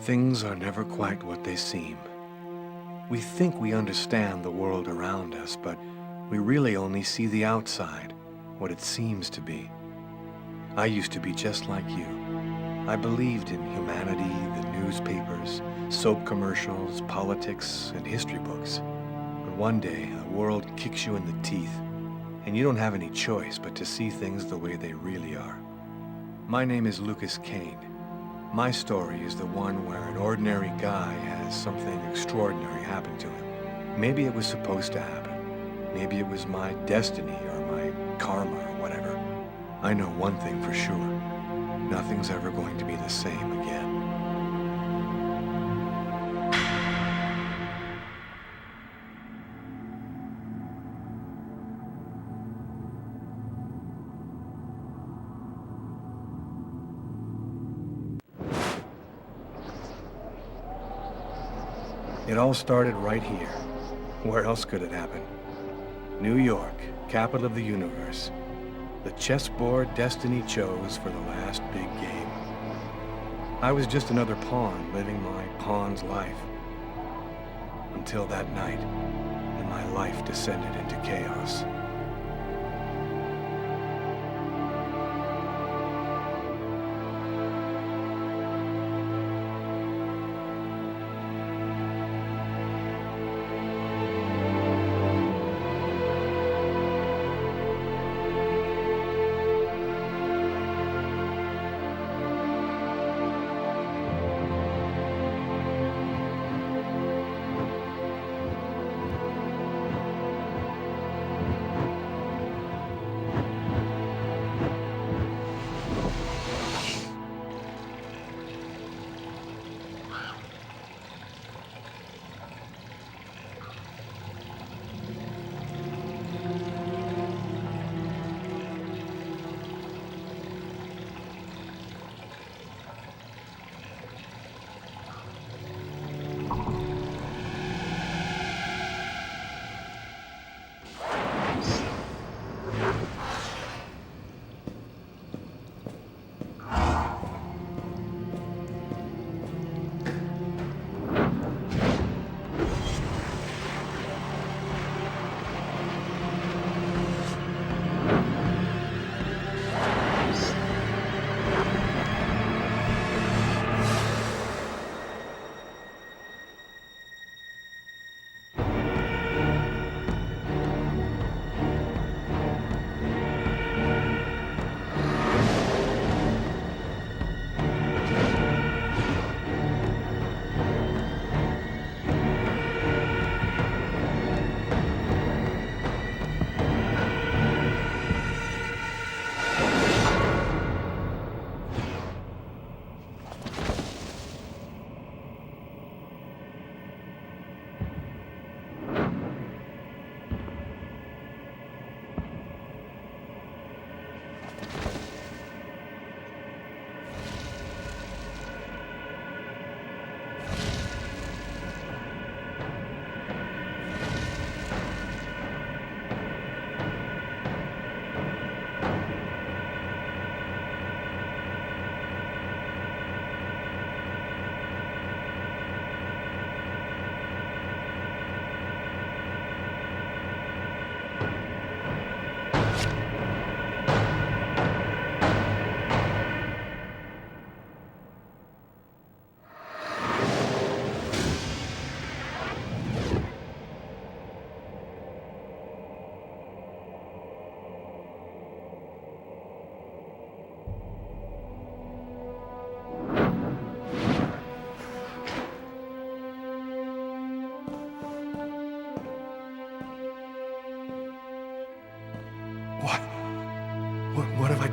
Things are never quite what they seem. We think we understand the world around us, but we really only see the outside, what it seems to be. I used to be just like you. I believed in humanity, the newspapers, soap commercials, politics, and history books. But one day, the world kicks you in the teeth, and you don't have any choice but to see things the way they really are. My name is Lucas Kane. My story is the one where an ordinary guy has something extraordinary happen to him. Maybe it was supposed to happen. Maybe it was my destiny or my karma or whatever. I know one thing for sure. Nothing's ever going to be the same again. It all started right here. Where else could it happen? New York, capital of the universe. The chessboard destiny chose for the last big game. I was just another pawn living my pawn's life. Until that night, and my life descended into chaos.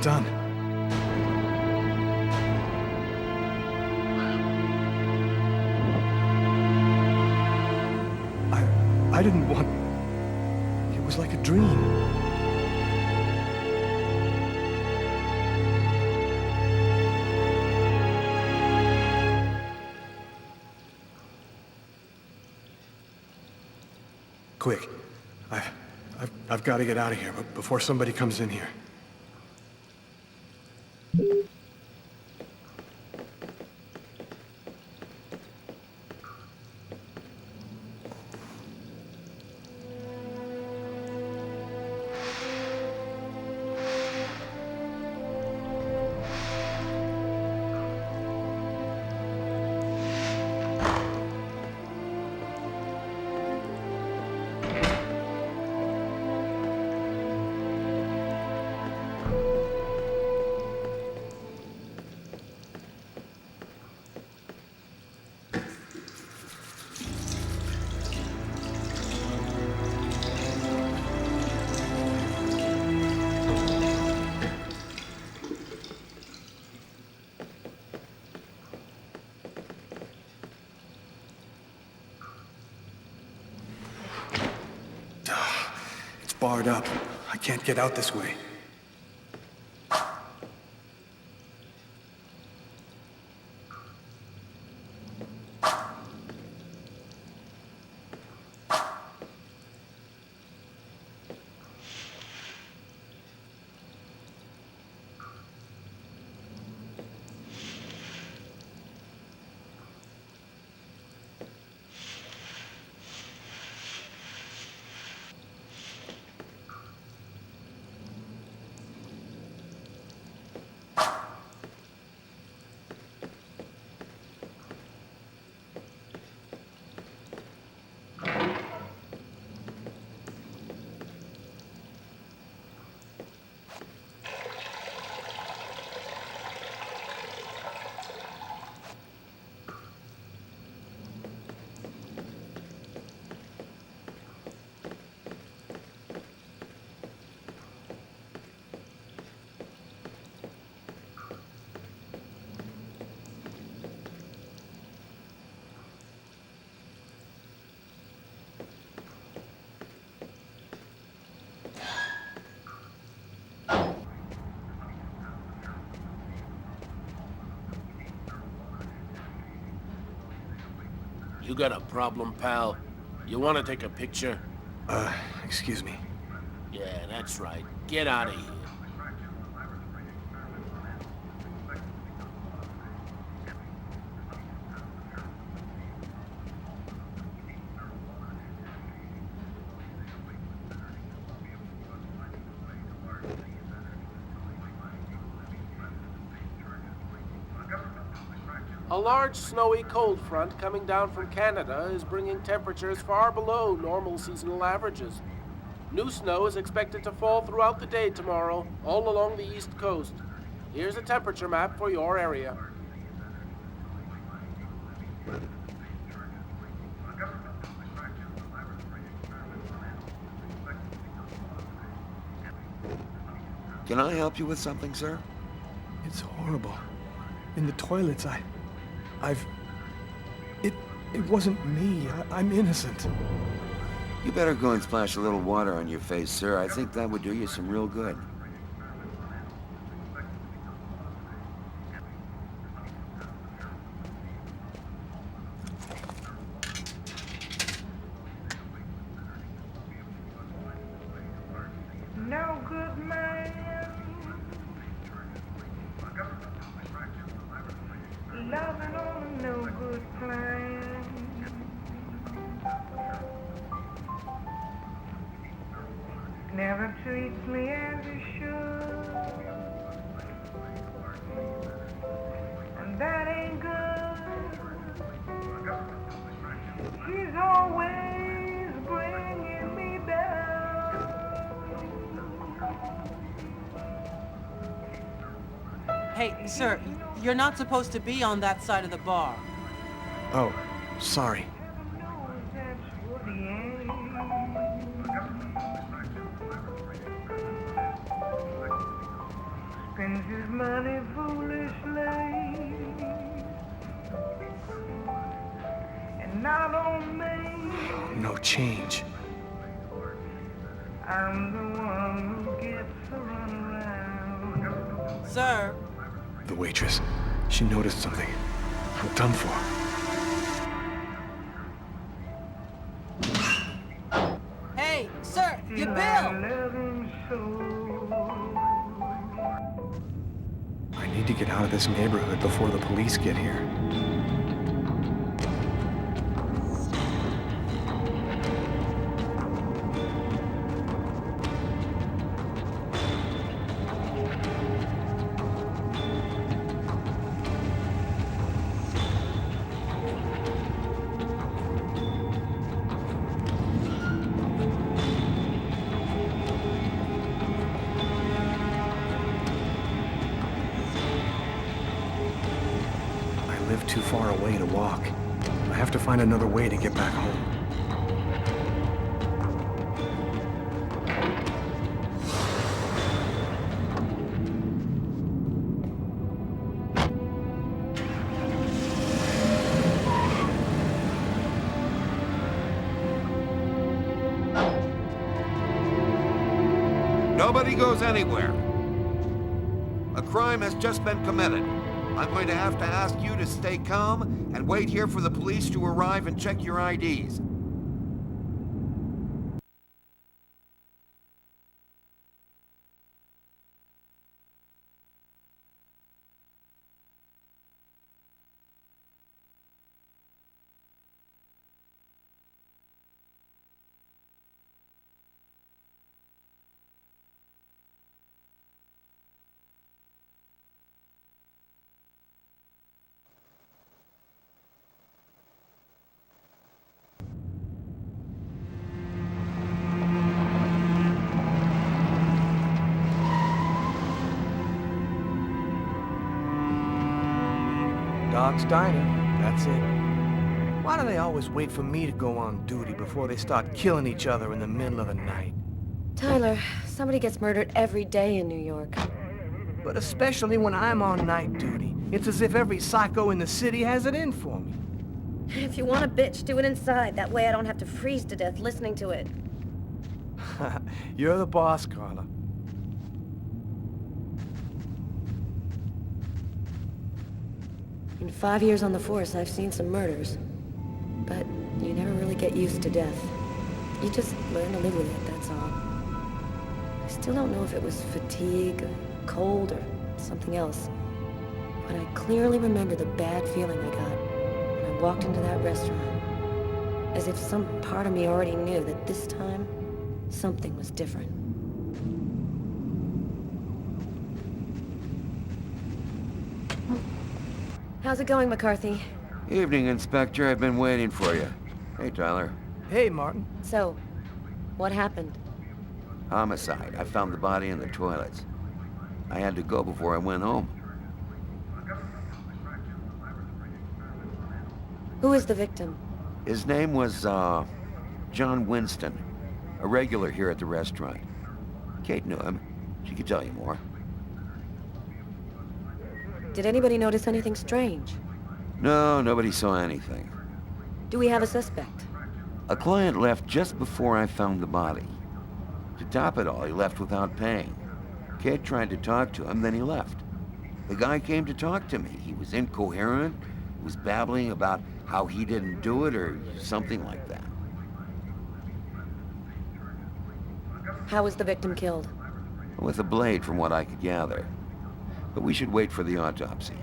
done. I didn't want... It was like a dream. Quick. I've got to get out of here, but before somebody comes in here. It's barred up. I can't get out this way. You got a problem, pal? You want to take a picture? Excuse me. Yeah, that's right. Get out of here. A large snowy cold front coming down from Canada is bringing temperatures far below normal seasonal averages. New snow is expected to fall throughout the day tomorrow, all along the east coast. Here's a temperature map for your area. Can I help you with something, sir? It's horrible. In the toilets, It wasn't me. I'm innocent. You better go and splash a little water on your face, sir. I think that would do you some real good. No good man, loving on a no good plan. Never treats me as he should, and that ain't good. He's always bringing me down. Hey, sir, you're not supposed to be on that side of the bar. Oh, sorry. Heaven knows that's the end. money foolishly, and not on me. No change. I'm the one who gets to run around. Sir, The waitress. She noticed something. I'm done for. hey, sir, your Till I bill! love him so. I need to get out of this neighborhood before the police get here. I live too far away to walk. I have to find another way to get back home. Nobody goes anywhere. A crime has just been committed. I'm going to have to ask you to stay calm and wait here for the police to arrive and check your IDs. Dog's Diner, that's it. Why do they always wait for me to go on duty before they start killing each other in the middle of the night? Tyler, somebody gets murdered every day in New York. But especially when I'm on night duty. It's as if every psycho in the city has it in for me. If you want a bitch, do it inside. That way I don't have to freeze to death listening to it. You're the boss, Carla. In 5 years on the force, I've seen some murders. But you never really get used to death. You just learn to live with it, that's all. I still don't know if it was fatigue, or cold, or something else. But I clearly remember the bad feeling I got when I walked into that restaurant. As if some part of me already knew that this time, something was different. How's it going, McCarthy? Evening, Inspector. I've been waiting for you. Hey, Tyler. Hey, Martin. So, what happened? Homicide. I found the body in the toilets. I had to go before I went home. Who is the victim? His name was, John Winston. A regular here at the restaurant. Kate knew him. She could tell you more. Did anybody notice anything strange? No, nobody saw anything. Do we have a suspect? A client left just before I found the body. To top it all, he left without paying. Kate tried to talk to him, then he left. The guy came to talk to me. He was incoherent. He was babbling about how he didn't do it or something like that. How was the victim killed? With a blade, from what I could gather. But we should wait for the autopsy.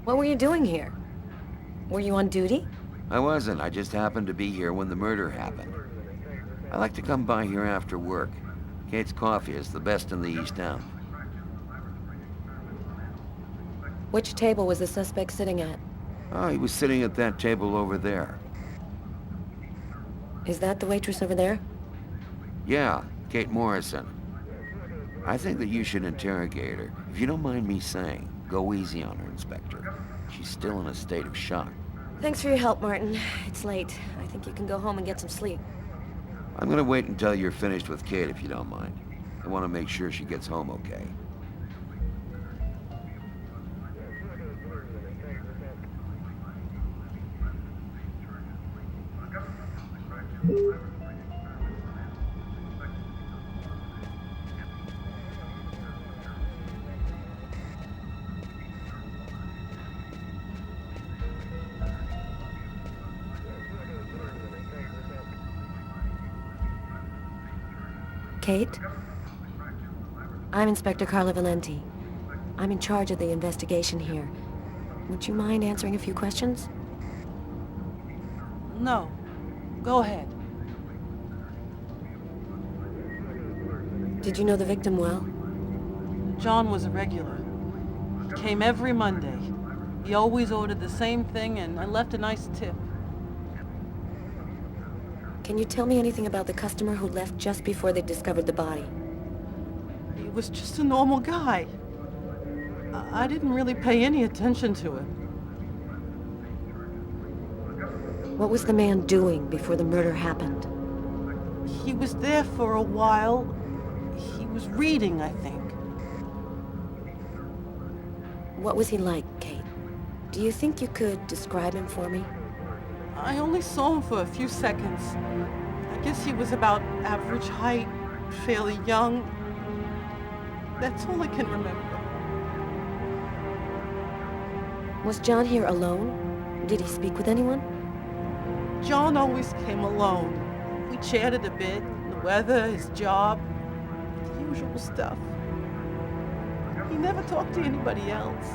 What were you doing here? Were you on duty? I wasn't. I just happened to be here when the murder happened. I like to come by here after work. Kate's coffee is the best in the East End. Which table was the suspect sitting at? Oh, he was sitting at that table over there. Is that the waitress over there? Yeah, Kate Morrison. I think that you should interrogate her. If you don't mind me saying, go easy on her, Inspector. She's still in a state of shock. Thanks for your help, Martin. It's late. I think you can go home and get some sleep. I'm gonna wait until you're finished with Kate, if you don't mind. I want to make sure she gets home okay. Kate? I'm Inspector Carla Valenti. I'm in charge of the investigation here. Would you mind answering a few questions? No. Go ahead. Did you know the victim well? John was a regular. He came every Monday. He always ordered the same thing, and I left a nice tip. Can you tell me anything about the customer who left just before they discovered the body? He was just a normal guy. I didn't really pay any attention to him. What was the man doing before the murder happened? He was there for a while. He was reading, I think. What was he like, Kate? Do you think you could describe him for me? I only saw him for a few seconds. I guess he was about average height, fairly young. That's all I can remember. Was John here alone? Did he speak with anyone? John always came alone. We chatted a bit, the weather, his job, the usual stuff. He never talked to anybody else.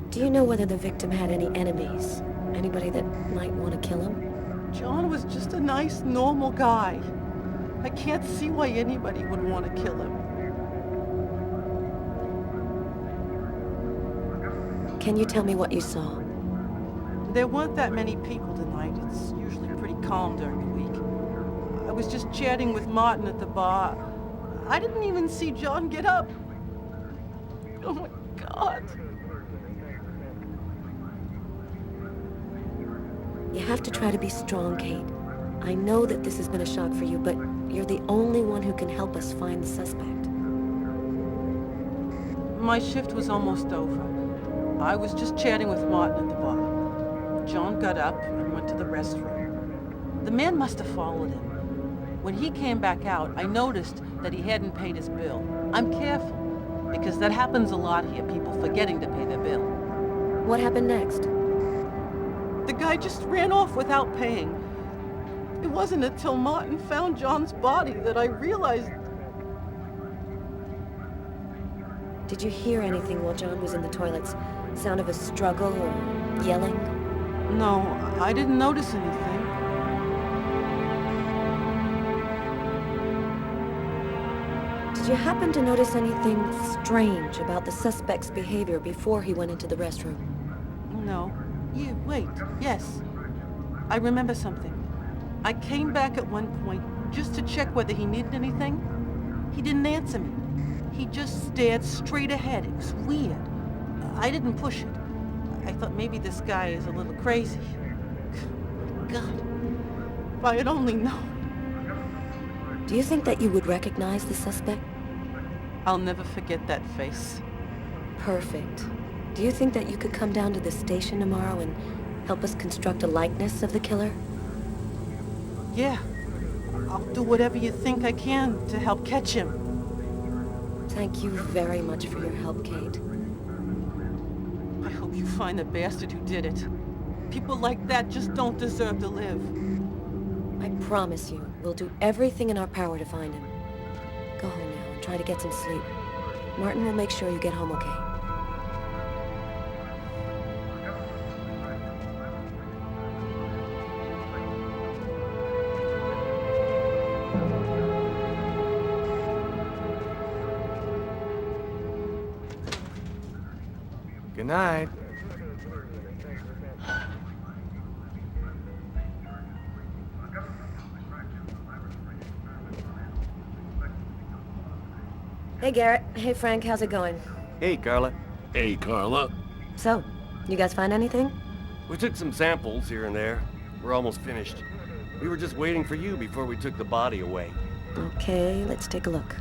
Do you know whether the victim had any enemies? Anybody that might want to kill him? John was just a nice, normal guy. I can't see why anybody would want to kill him. Can you tell me what you saw? There weren't that many people tonight. It's usually pretty calm during the week. I was just chatting with Martin at the bar. I didn't even see John get up. Oh my God. You have to try to be strong, Kate. I know that this has been a shock for you, but you're the only one who can help us find the suspect. My shift was almost over. I was just chatting with Martin at the bar. John got up and went to the restroom. The man must have followed him. When he came back out, I noticed that he hadn't paid his bill. I'm careful, because that happens a lot here, people forgetting to pay their bill. What happened next? The guy just ran off without paying. It wasn't until Martin found John's body that I realized... Did you hear anything while John was in the toilets? Sound of a struggle or yelling? No, I didn't notice anything. Did you happen to notice anything strange about the suspect's behavior before he went into the restroom? No. Wait. Yes. I remember something. I came back at one point just to check whether he needed anything. He didn't answer me. He just stared straight ahead. It was weird. I didn't push it. I thought maybe this guy is a little crazy. God, if I had only known. Do you think that you would recognize the suspect? I'll never forget that face. Perfect. Do you think that you could come down to the station tomorrow and help us construct a likeness of the killer? Yeah. I'll do whatever you think I can to help catch him. Thank you very much for your help, Kate. I hope you find the bastard who did it. People like that just don't deserve to live. I promise you, we'll do everything in our power to find him. Go home now and try to get some sleep. Martin will make sure you get home okay. Good night. Hey, Garrett. Hey, Frank. How's it going? Hey, Carla. Hey, Carla. So, you guys find anything? We took some samples here and there. We're almost finished. We were just waiting for you before we took the body away. Okay, let's take a look.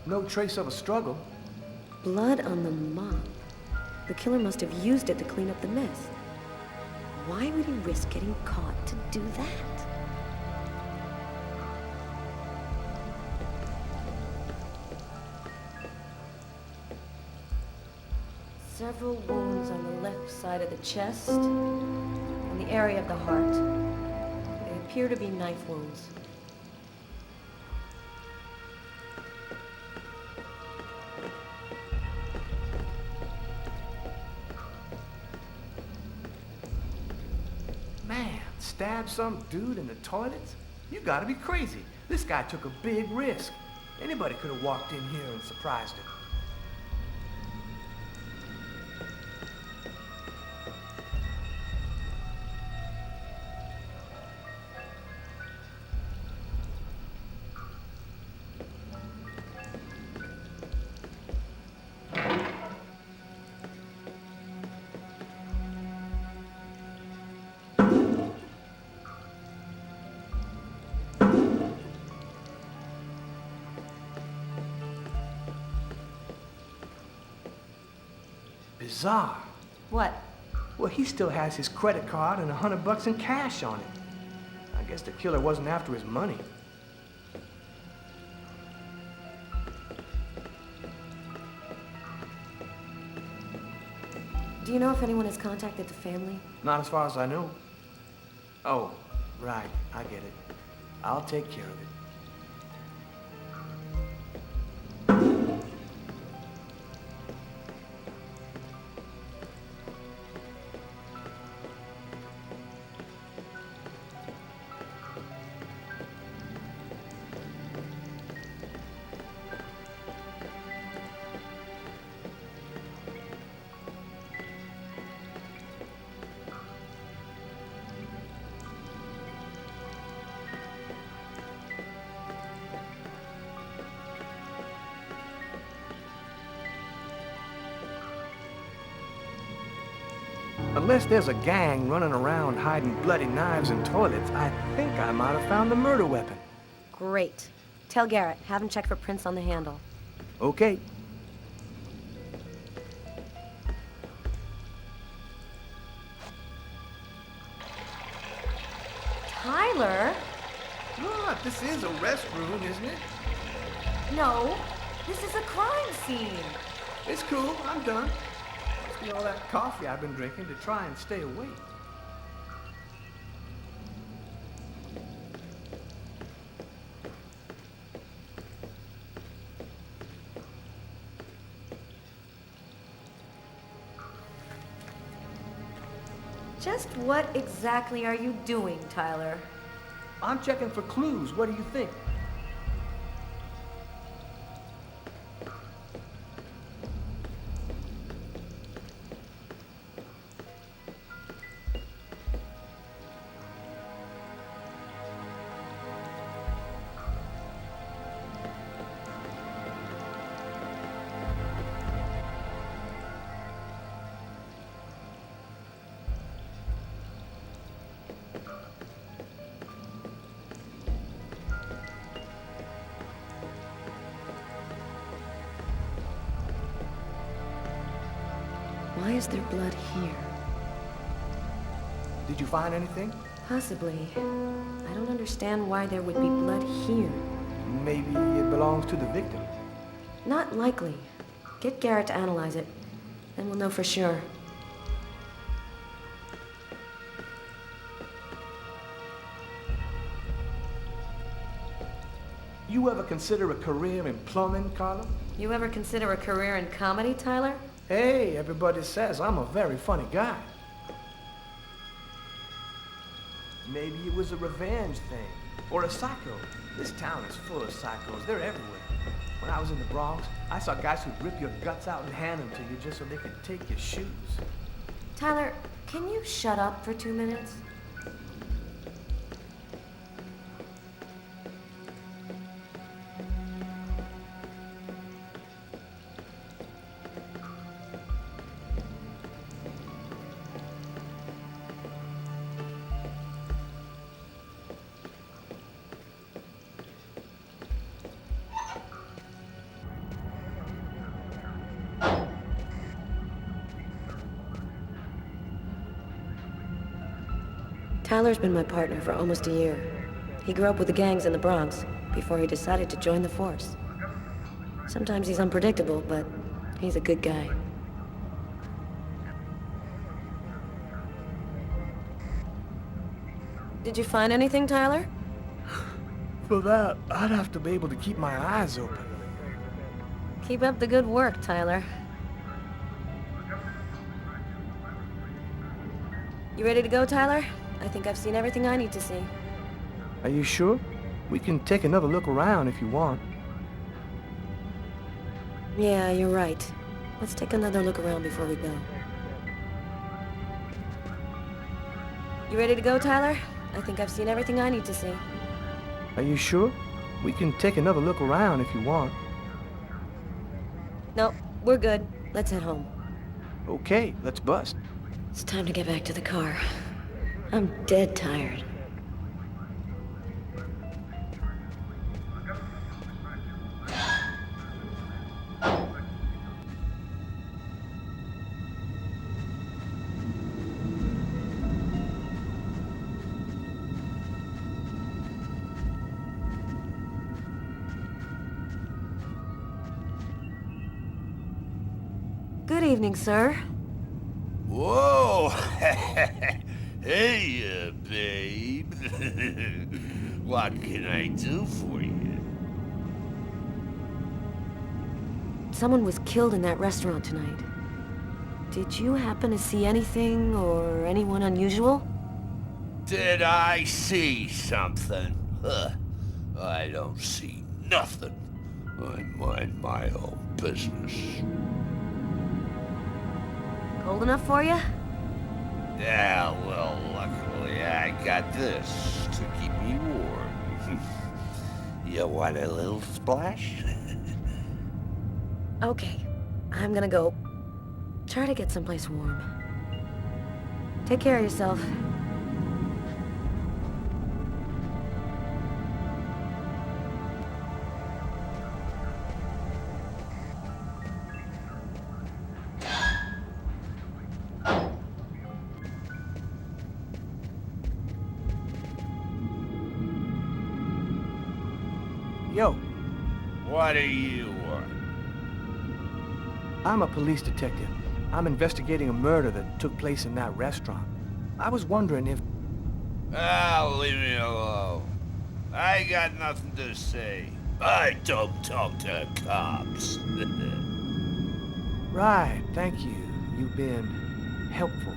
No trace of a struggle. Blood on the mop. The killer must have used it to clean up the mess. Why would he risk getting caught to do that? Several wounds on the left side of the chest and the area of the heart. They appear to be knife wounds. Man, stab some dude in the toilets? You gotta be crazy. This guy took a big risk. Anybody could have walked in here and surprised him. Bizarre. What? Well, he still has his credit card and $100 in cash on it. I guess the killer wasn't after his money. Do you know if anyone has contacted the family? Not as far as I know. Oh, right, I get it. I'll take care of it. Unless there's a gang running around hiding bloody knives in toilets, I think I might have found the murder weapon. Great. Tell Garrett, have him check for prints on the handle. Okay. Tyler? What? This is a restroom, isn't it? No, this is a crime scene. It's cool. I'm done. Must be all that coffee I've been drinking to try and stay awake. Just what exactly are you doing, Tyler? I'm checking for clues. What do you think? Why is there blood here? Did you find anything? Possibly. I don't understand why there would be blood here. Maybe it belongs to the victim. Not likely. Get Garrett to analyze it. Then we'll know for sure. You ever consider a career in plumbing, Carla? You ever consider a career in comedy, Tyler? Hey, everybody says I'm a very funny guy. Maybe it was a revenge thing, or a psycho. This town is full of psychos. They're everywhere. When I was in the Bronx, I saw guys who'd rip your guts out and hand them to you just so they could take your shoes. Tyler, can you shut up for 2 minutes? Tyler's been my partner for almost a year. He grew up with the gangs in the Bronx before he decided to join the force. Sometimes he's unpredictable, but he's a good guy. Did you find anything, Tyler? For that, I'd have to be able to keep my eyes open. Keep up the good work, Tyler. You ready to go, Tyler? I think I've seen everything I need to see. Are you sure? We can take another look around if you want. Yeah, you're right. Let's take another look around before we go. You ready to go, Tyler? I think I've seen everything I need to see. Are you sure? We can take another look around if you want. No, we're good. Let's head home. Okay, let's bust. It's time to get back to the car. I'm dead tired. Good evening, sir. Whoa! Hey, babe. What can I do for you? Someone was killed in that restaurant tonight. Did you happen to see anything or anyone unusual? Did I see something? Huh. I don't see nothing. I mind my own business. Cold enough for you? Yeah, well, luckily I got this to keep me warm. You want a little splash? Okay, I'm gonna go try to get someplace warm. Take care of yourself. Yo, What do you want? I'm a police detective. I'm investigating a murder that took place in that restaurant. I was wondering if... Ah, leave me alone. I got nothing to say. I don't talk to cops. Right, thank you. You've been helpful.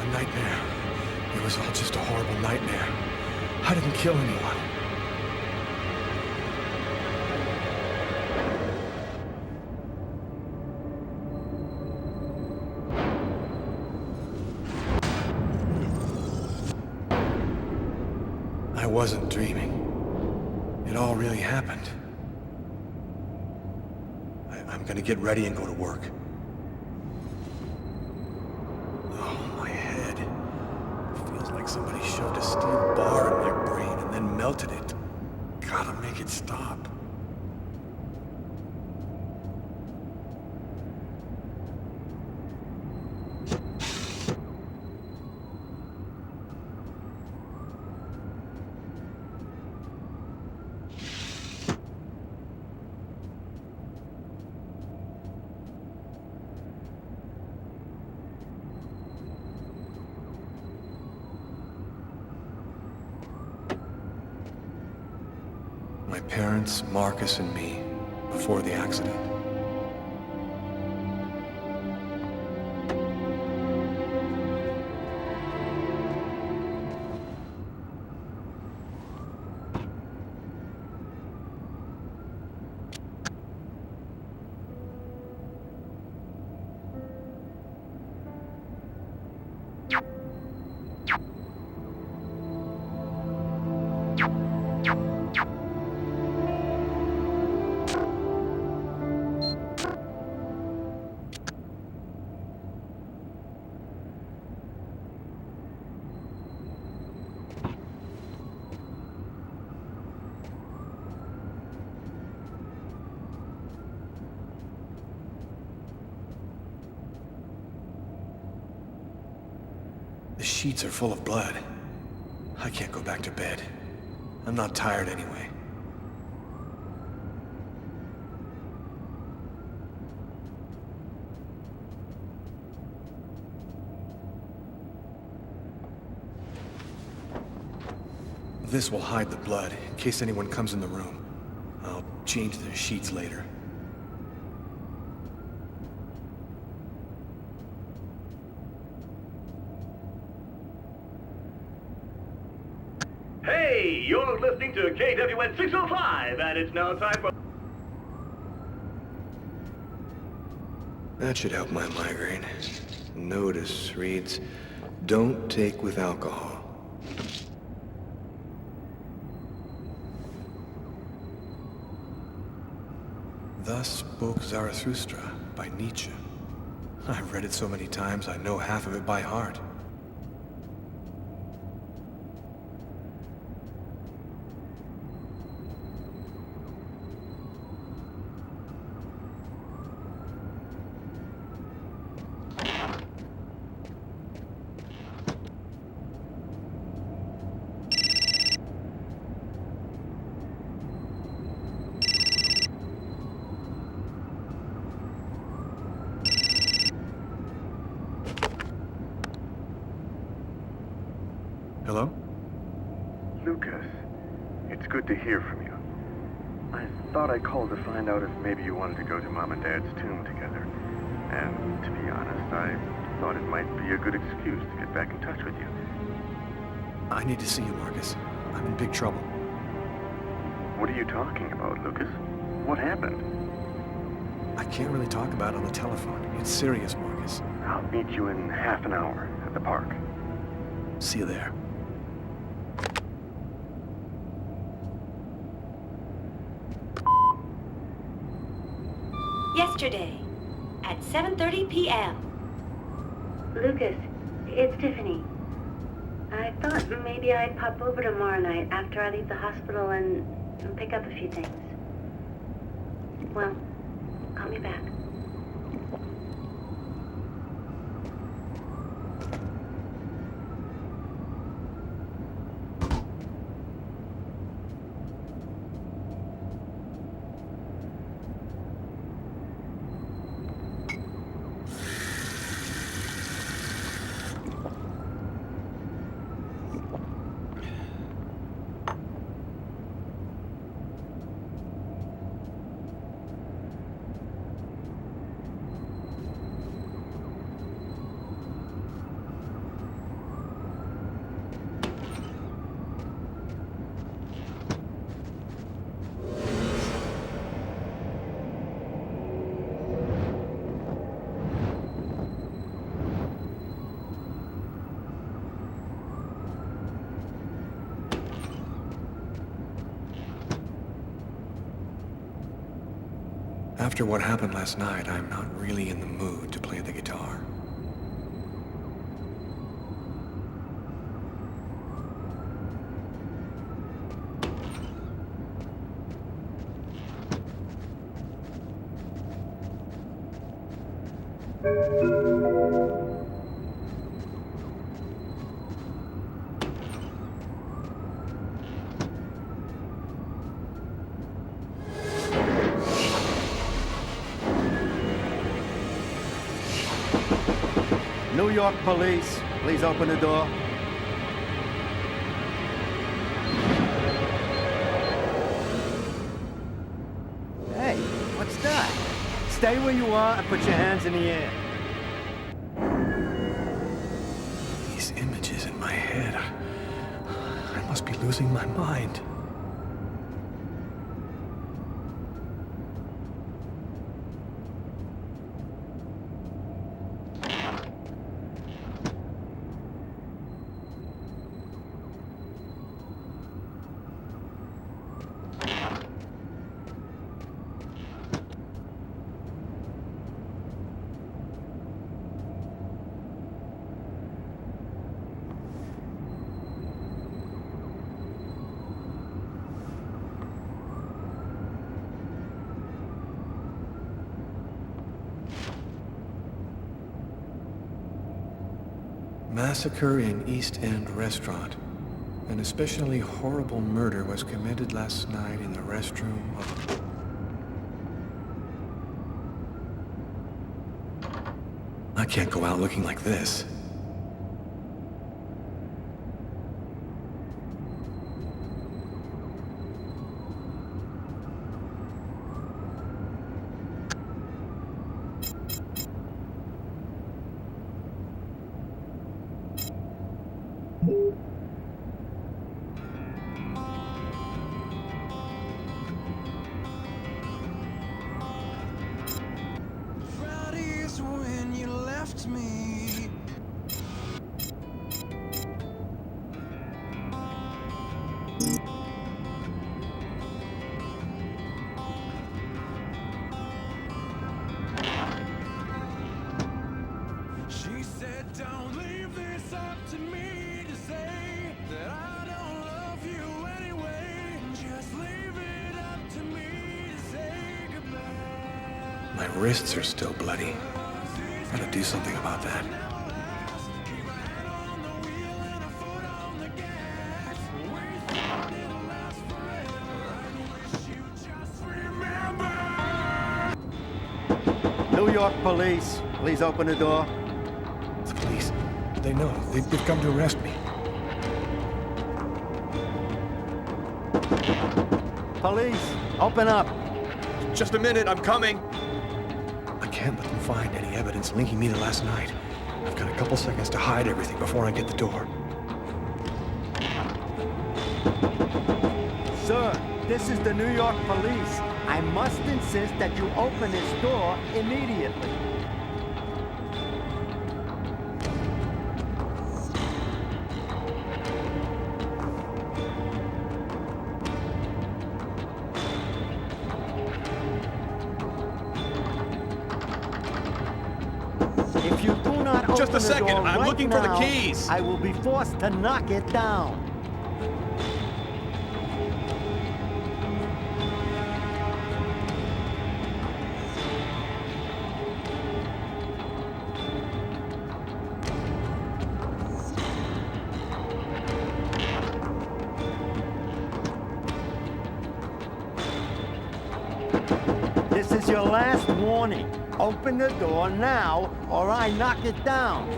a nightmare. It was all just a horrible nightmare. I didn't kill anyone. I wasn't dreaming. It all really happened. I'm gonna get ready and go to work. Oh, my head. Feels like somebody shoved a steel bar in my brain and then melted it. Gotta make it stop. My parents, Marcus, and me, before the accident. The sheets are full of blood. I can't go back to bed. I'm not tired anyway. This will hide the blood, in case anyone comes in the room. I'll change their sheets later. Hey, you're listening to KWN 605, and it's now time for... That should help my migraine. Notice reads, "Don't take with alcohol." Thus spoke Zarathustra by Nietzsche. I've read it so many times I know half of it by heart. Hello? Lucas, it's good to hear from you. I thought I called to find out if maybe you wanted to go to Mom and Dad's tomb together. And to be honest, I thought it might be a good excuse to get back in touch with you. I need to see you, Marcus. I'm in big trouble. What are you talking about, Lucas? What happened? I can't really talk about it on the telephone. It's serious, Marcus. I'll meet you in half an hour at the park. See you there. Yesterday, at 7:30 p.m. Lucas, it's Tiffany. I thought maybe I'd pop over tomorrow night after I leave the hospital and pick up a few things. Well, call me back. After what happened last night, I'm not really in the mood to play the guitar. New York police, please open the door. Hey, what's that? Stay where you are and put your hands in the air. These images in my head. I must be losing my mind. Massacre in East End restaurant. An especially horrible murder was committed last night in the restroom of... I can't go out looking like this. Friday's when you left me. She said, don't leave this up to me to say that I don't love you anyway. Just leave it up to me to say goodbye. My wrists are still bloody. Gotta do something about that. New York police, please open the door. The police. They know. They've come to arrest me. Police, open up. Just a minute, I'm coming. I can't let them find any evidence linking me to last night. I've got a couple seconds to hide everything before I get the door. Sir, this is the New York police. I must insist that you open this door immediately. If you do not open Just a second, the door I'm right looking for the now, keys. I will be forced to knock it down. This is your last warning. Open the door now, or I knock it down.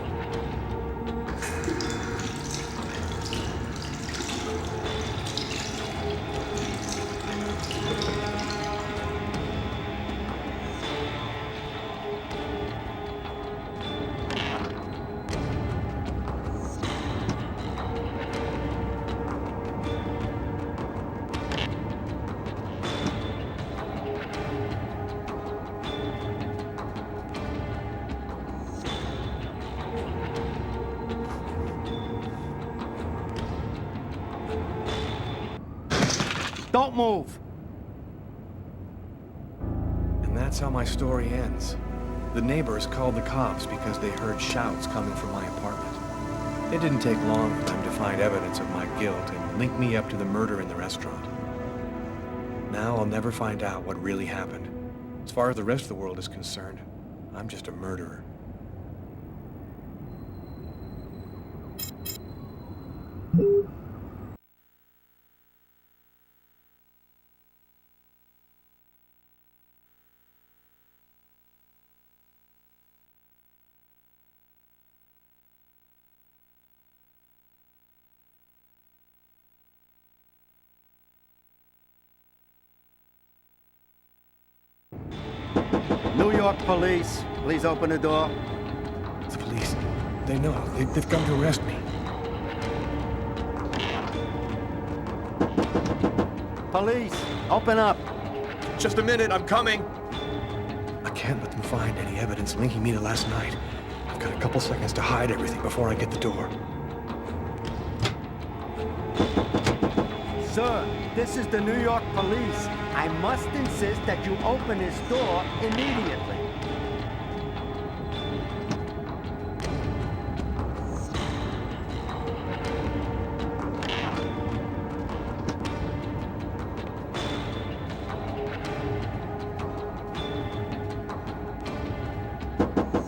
Don't move. And that's how my story ends. The neighbors called the cops because they heard shouts coming from my apartment. It didn't take long for them to find evidence of my guilt and link me up to the murder in the restaurant. Now I'll never find out what really happened. As far as the rest of the world is concerned, I'm just a murderer. New York police, please open the door. The police, they know. They've come to arrest me. Police, open up. Just a minute, I'm coming. I can't let them find any evidence linking me to last night. I've got a couple seconds to hide everything before I get the door. Sir, this is the New York police. I must insist that you open this door immediately.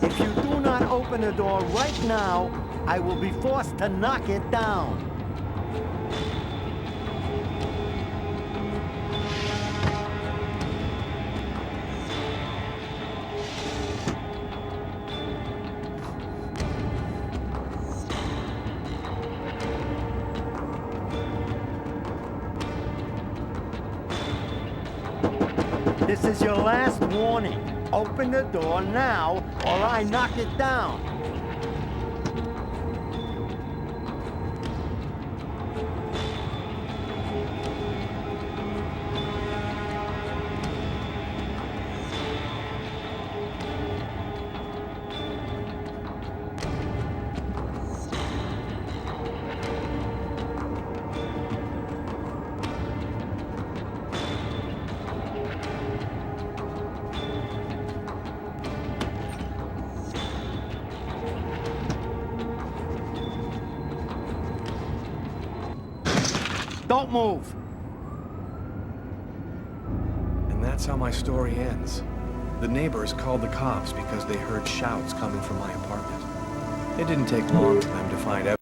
If you do not open the door right now, I will be forced to knock it down. This is your last warning. Open the door now, or I knock it down. Don't move. And that's how my story ends. The neighbors called the cops because they heard shouts coming from my apartment. It didn't take long for them to find out.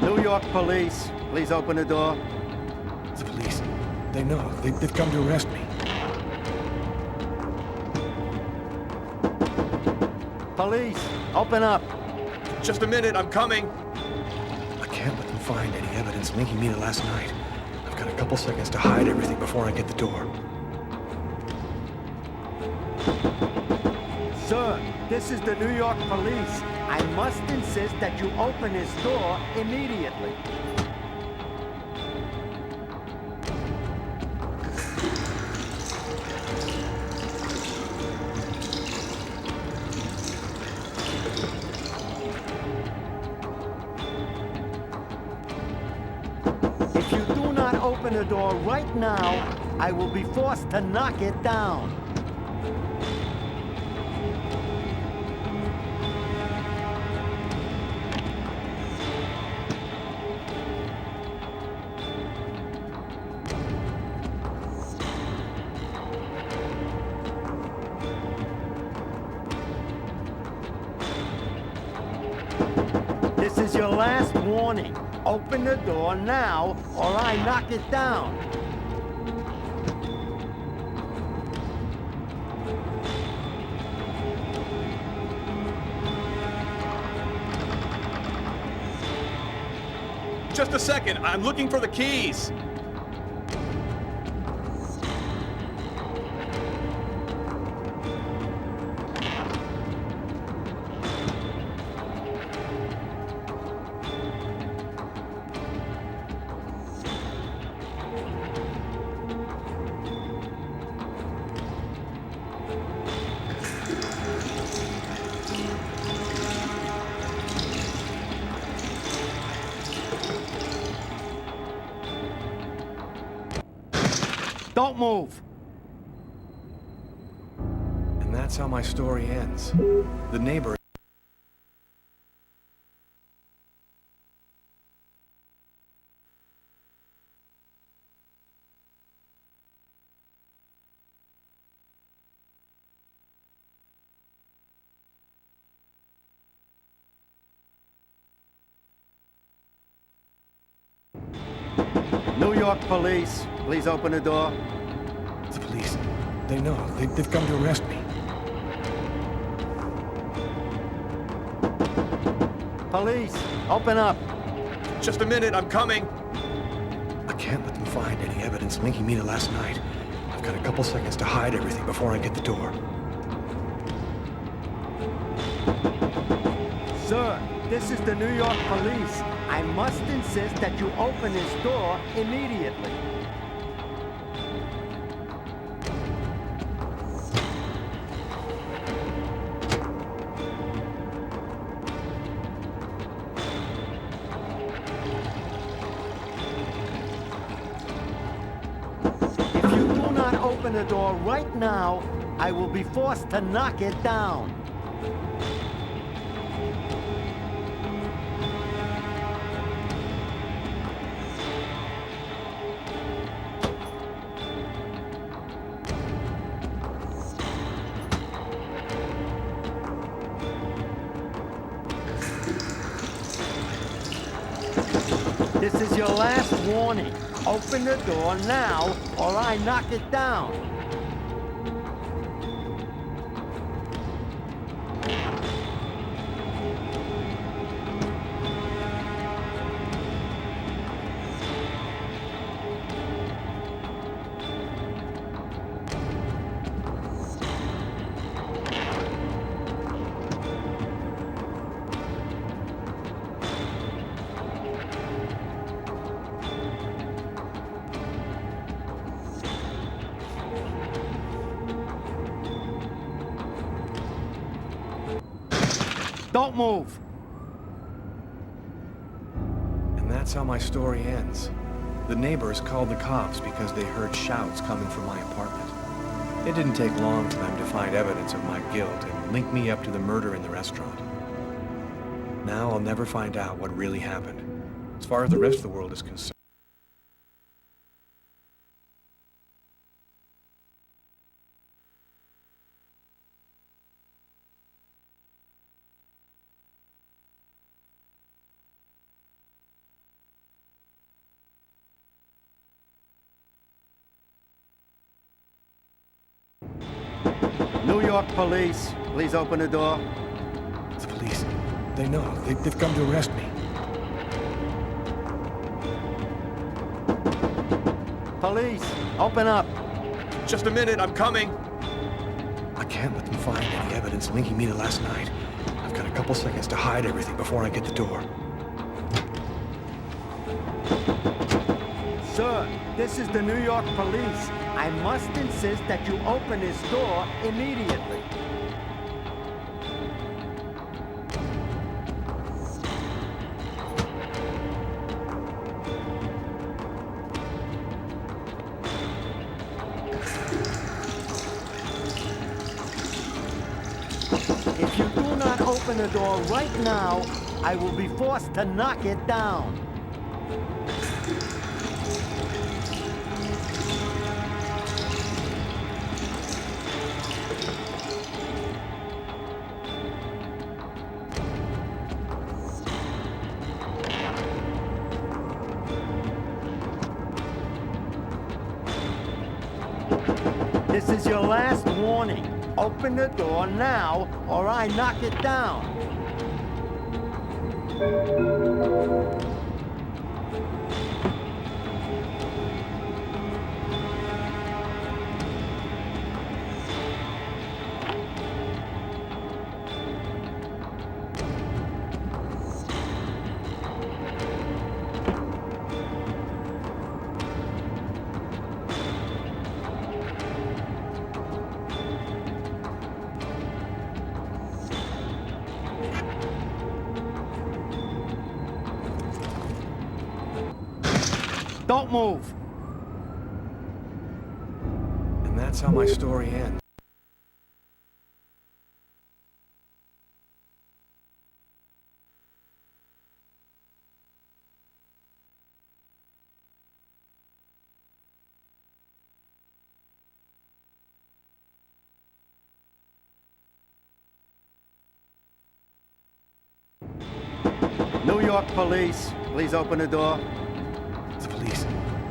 New York police, please open the door. The police, they know. They've come to arrest me. Police, open up. Just a minute, I'm coming. I can't let them find any evidence linking me to last night. I've got a couple seconds to hide everything before I get the door. Sir, this is the New York police. I must insist that you open this door immediately. If you do not open the door right now, I will be forced to knock it down. This is your last warning. Open the door now, or I knock it down. Just a second, I'm looking for the keys. Don't move. And that's how my story ends. The neighbor... New York police, please open the door. The police. They know. They've come to arrest me. Police, open up. Just a minute, I'm coming. I can't let them find any evidence linking me to last night. I've got a couple seconds to hide everything before I get the door. Sir, this is the New York police. I must insist that you open this door immediately. If you do not open the door right now, I will be forced to knock it down. This is your last warning. Open the door now, or I knock it down. Don't move. And that's how my story ends. The neighbors called the cops because they heard shouts coming from my apartment. It didn't take long for them to find evidence of my guilt and link me up to the murder in the restaurant. Now I'll never find out what really happened. As far as the rest of the world is concerned. New York police, please open the door. The police. They know. They've come to arrest me. Police, open up. Just a minute, I'm coming. I can't let them find any evidence linking me to last night. I've got a couple seconds to hide everything before I get the door. Sir, this is the New York police. I must insist that you open this door immediately. If you do not open the door right now, I will be forced to knock it down. This is your last warning. Open the door now, or I knock it down. Don't move. That's how my story ends. New York police, please open the door. The police.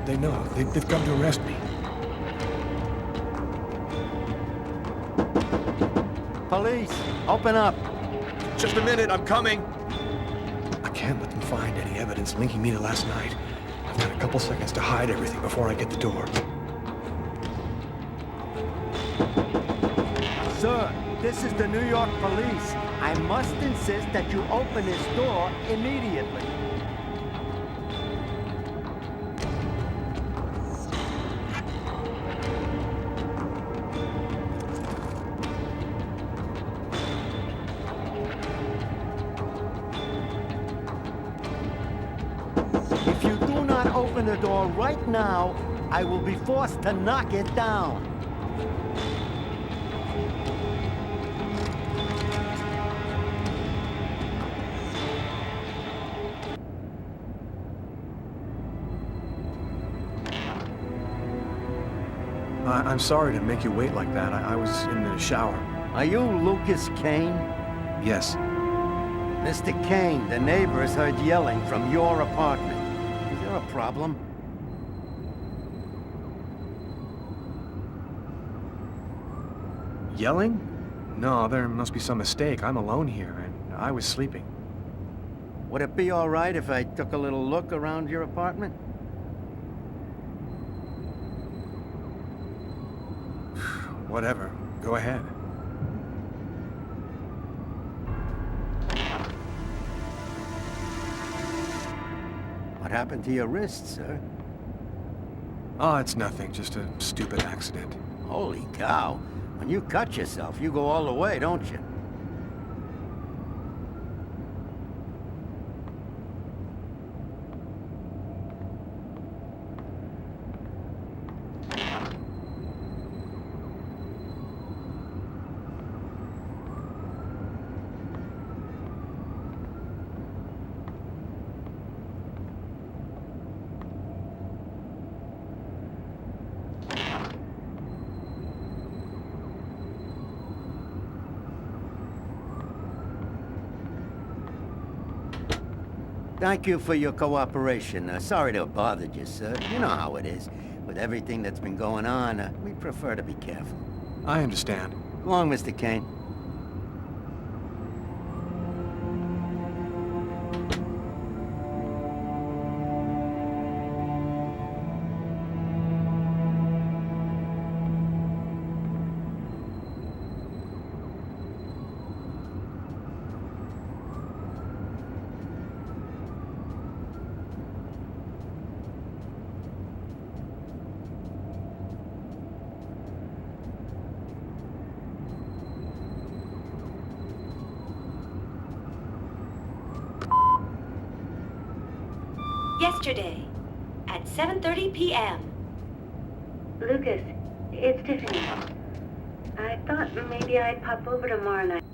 They know. They've come to arrest me. Police, open up. Just a minute, I'm coming. I can't let them find any evidence linking me to last night. I've got a couple seconds to hide everything before I get the door. Sir, this is the New York police. I must insist that you open this door immediately. If you do not open the door right now, I will be forced to knock it down. I'm sorry to make you wait like that. I was in the shower. Are you Lucas Kane? Yes. Mr. Kane, the neighbors heard yelling from your apartment. Is there a problem? Yelling? No, there must be some mistake. I'm alone here, and I was sleeping. Would it be all right if I took a little look around your apartment? Whatever. Go ahead. What happened to your wrist, sir? Oh, it's nothing. Just a stupid accident. Holy cow. When you cut yourself, you go all the way, don't you? Thank you for your cooperation. Sorry to have bothered you, sir. You know how it is. With everything that's been going on, we prefer to be careful. I understand. Go on, Mr. Kane. Yesterday, at 7:30 p.m. Lucas, it's Tiffany. I thought maybe I'd pop over tomorrow night.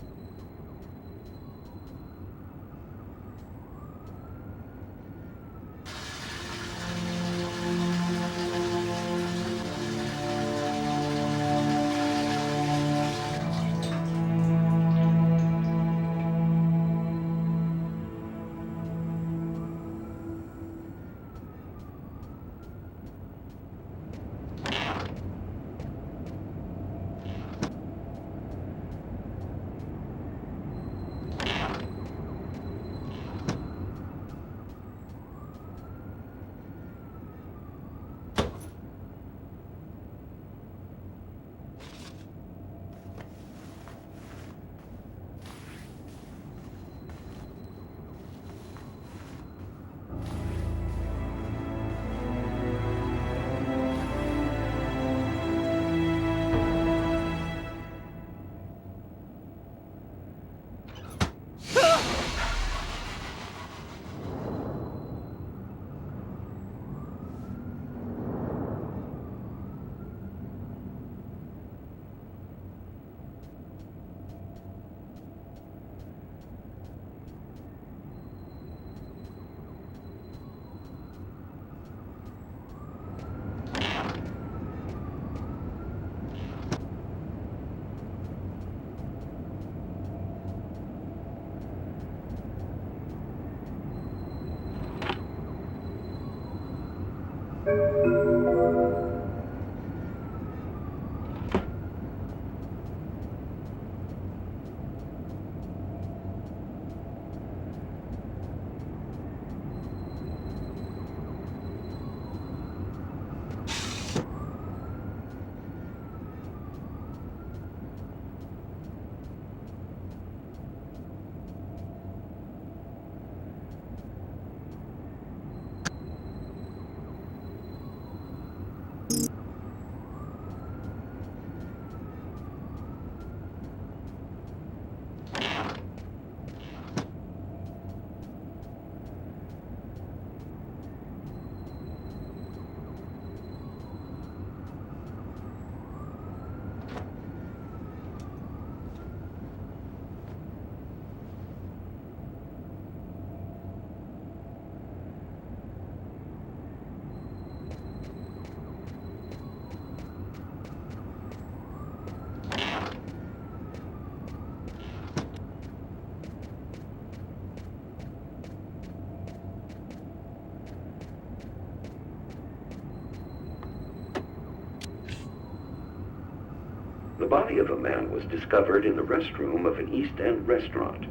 The body of a man was discovered in the restroom of an East End restaurant.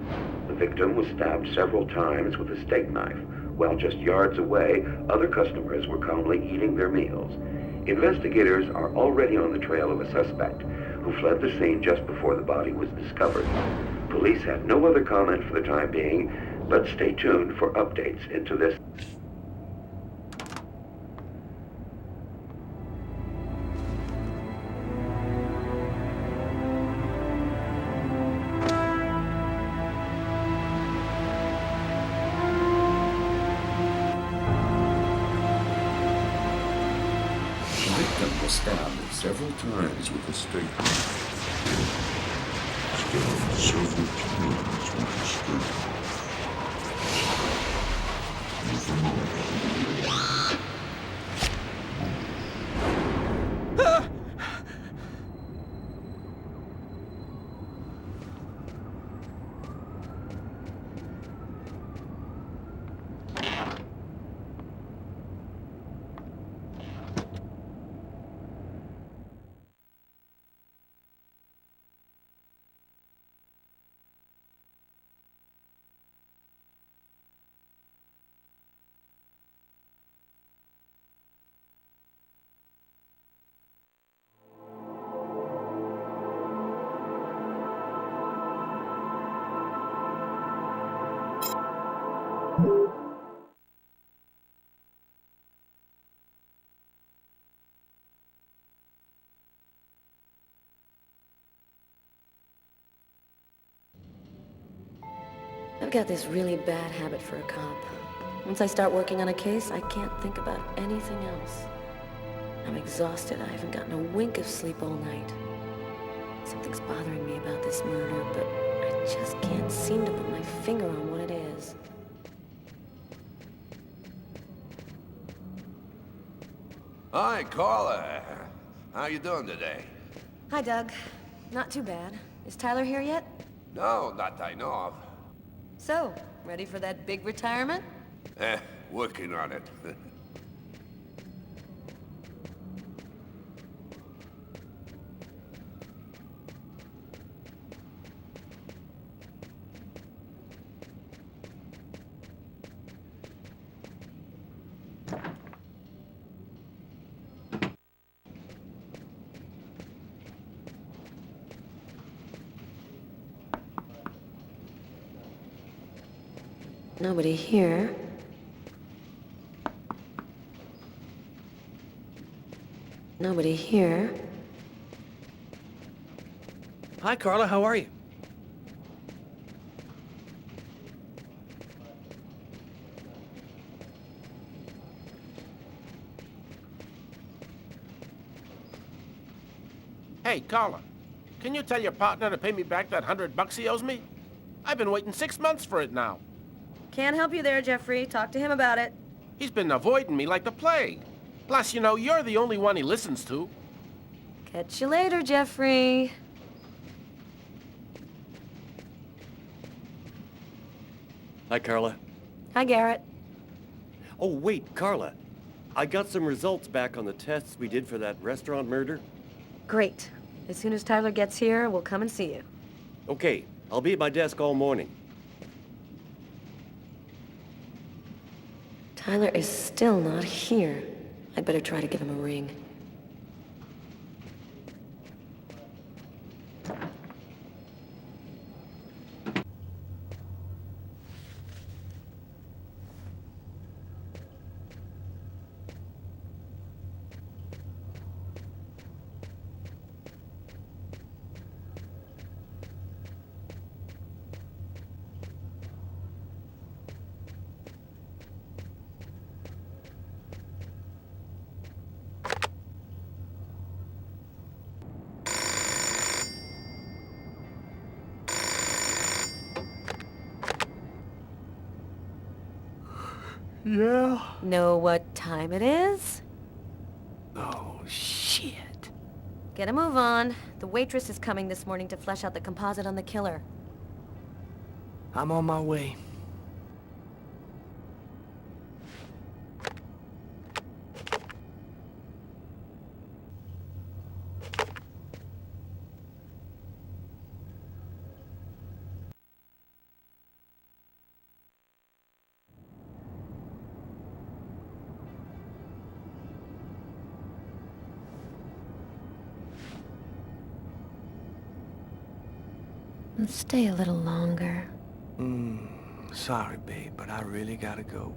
The victim was stabbed several times with a steak knife, while just yards away, other customers were calmly eating their meals. Investigators are already on the trail of a suspect who fled the scene just before the body was discovered. Police have no other comment for the time being, but stay tuned for updates into this. The victim was stabbed several times with a steak knife. Stabbed several times with a steak knife. I've got this really bad habit for a cop. Once I start working on a case, I can't think about anything else. I'm exhausted. I haven't gotten a wink of sleep all night. Something's bothering me about this murder, but I just can't seem to put my finger on what it is. Hi, Carla. How you doing today? Hi, Doug. Not too bad. Is Tyler here yet? No, not that I know of. So, ready for that big retirement? Working on it. Nobody here. Nobody here. Hi, Carla. How are you? Hey, Carla, can you tell your partner to pay me back that $100 he owes me? I've been waiting 6 months for it now. Can't help you there, Jeffrey. Talk to him about it. He's been avoiding me like the plague. Plus, you know, you're the only one he listens to. Catch you later, Jeffrey. Hi, Carla. Hi, Garrett. Oh, wait, Carla. I got some results back on the tests we did for that restaurant murder. Great. As soon as Tyler gets here, we'll come and see you. Okay, I'll be at my desk all morning. Tyler is still not here. I'd better try to give him a ring. Yeah? Know what time it is? Oh, shit. Get a move on. The waitress is coming this morning to flesh out the composite on the killer. I'm on my way. Stay a little longer. Sorry, babe, but I really gotta go.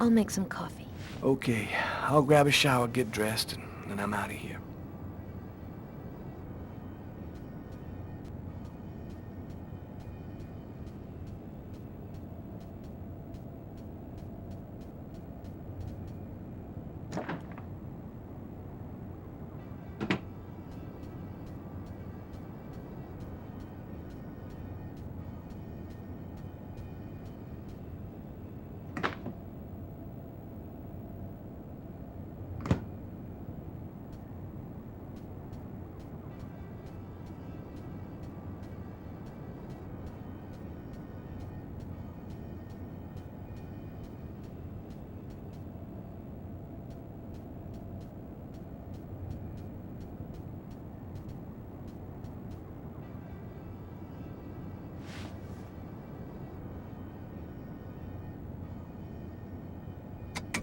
I'll make some coffee. Okay, I'll grab a shower, get dressed, and then I'm out of here.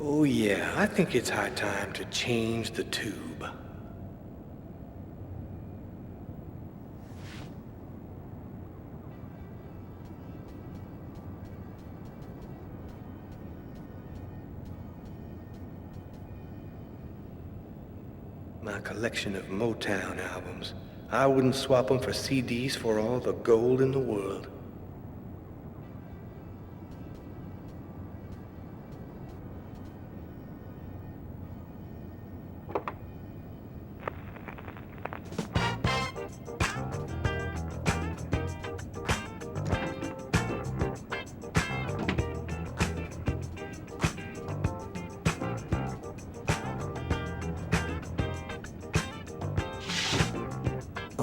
Oh yeah, I think it's high time to change the tube. My collection of Motown albums. I wouldn't swap them for CDs for all the gold in the world.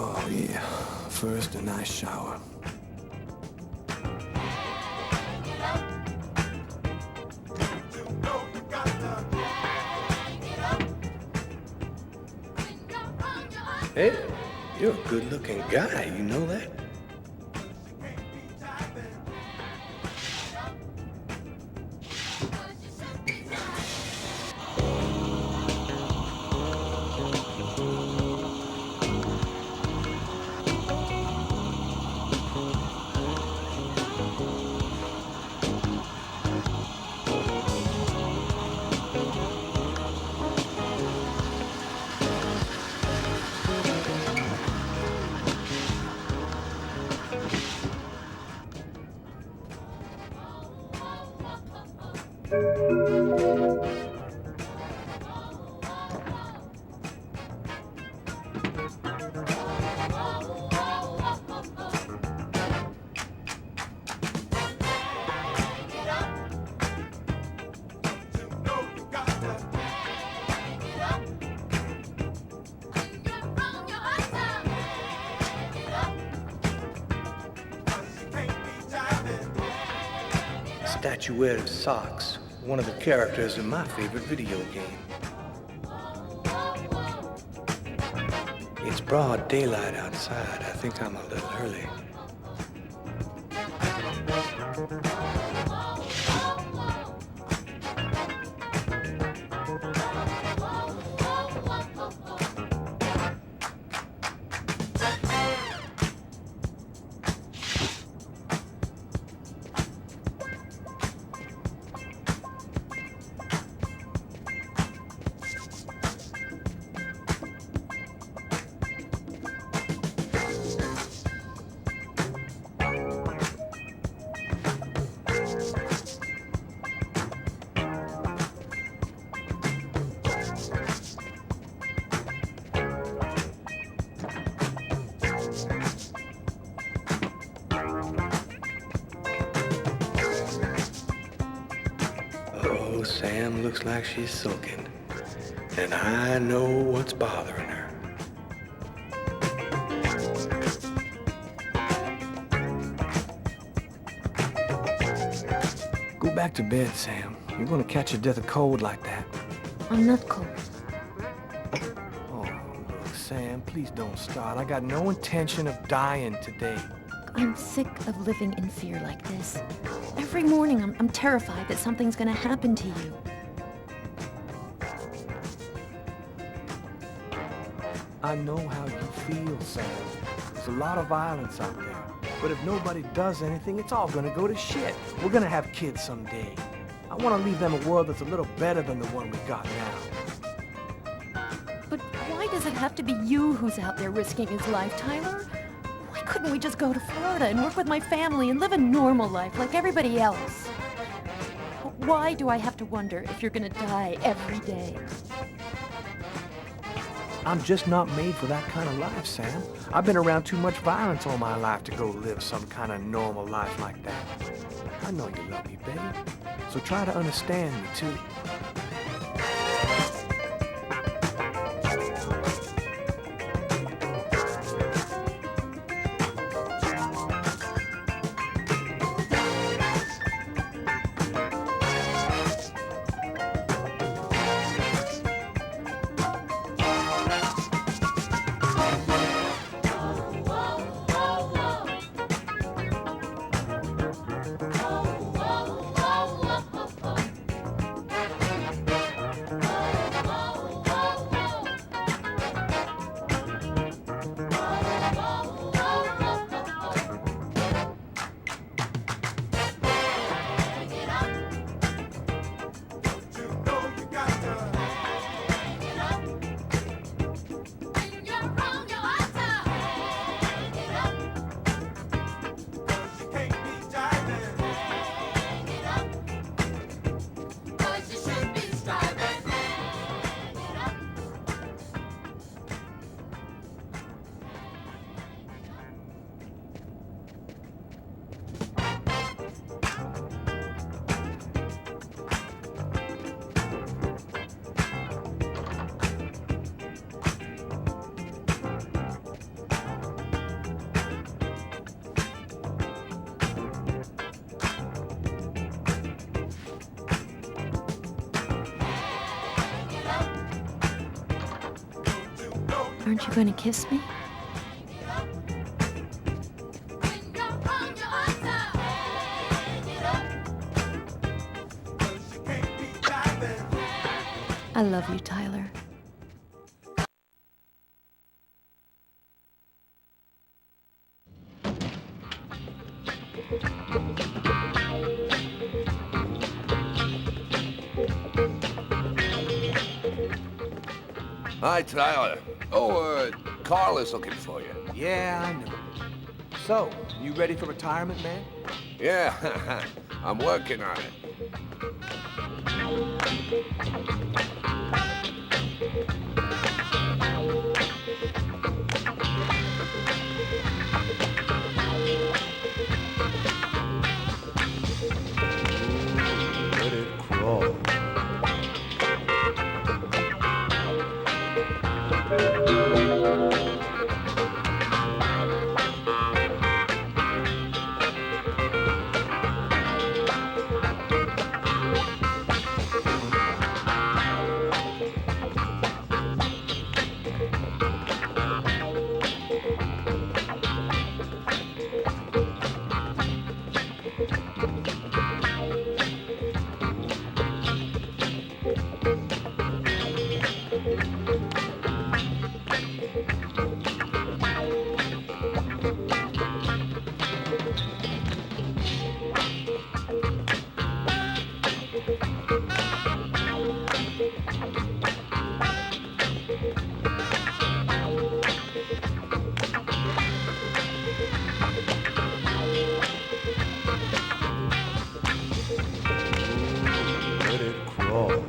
Oh yeah, first a nice shower. Hey, you're a good-looking guy, you know that? Statuette of Socks, one of the characters in my favorite video game. It's broad daylight outside. I think I'm a little early. Oh, Sam looks like she's sulking. And I know what's bothering her. Go back to bed, Sam. You're gonna catch a death of cold like that. I'm not cold. Oh, look, Sam, please don't start. I got no intention of dying today. I'm sick of living in fear like this. Every morning I'm terrified that something's gonna happen to you. I know how you feel, Sam. a lot of violence out there. But if nobody does anything, it's all gonna go to shit. We're gonna have kids someday. I want to leave them a world that's a little better than the one we got now. But why does it have to be you who's out there risking his life, Tyler? Why couldn't we just go to Florida and work with my family and live a normal life like everybody else? Why do I have to wonder if you're gonna die every day? I'm just not made for that kind of life, Sam. I've been around too much violence all my life to go live some kind of normal life like that. I know you love me, babe. So try to understand me, too. Aren't you going to kiss me? I love you, Tyler. Hi, Tyler. Oh, Carl is looking for you. Yeah, I know. So, you ready for retirement, man? Yeah, I'm working on it. Let it crawl. Let it crawl.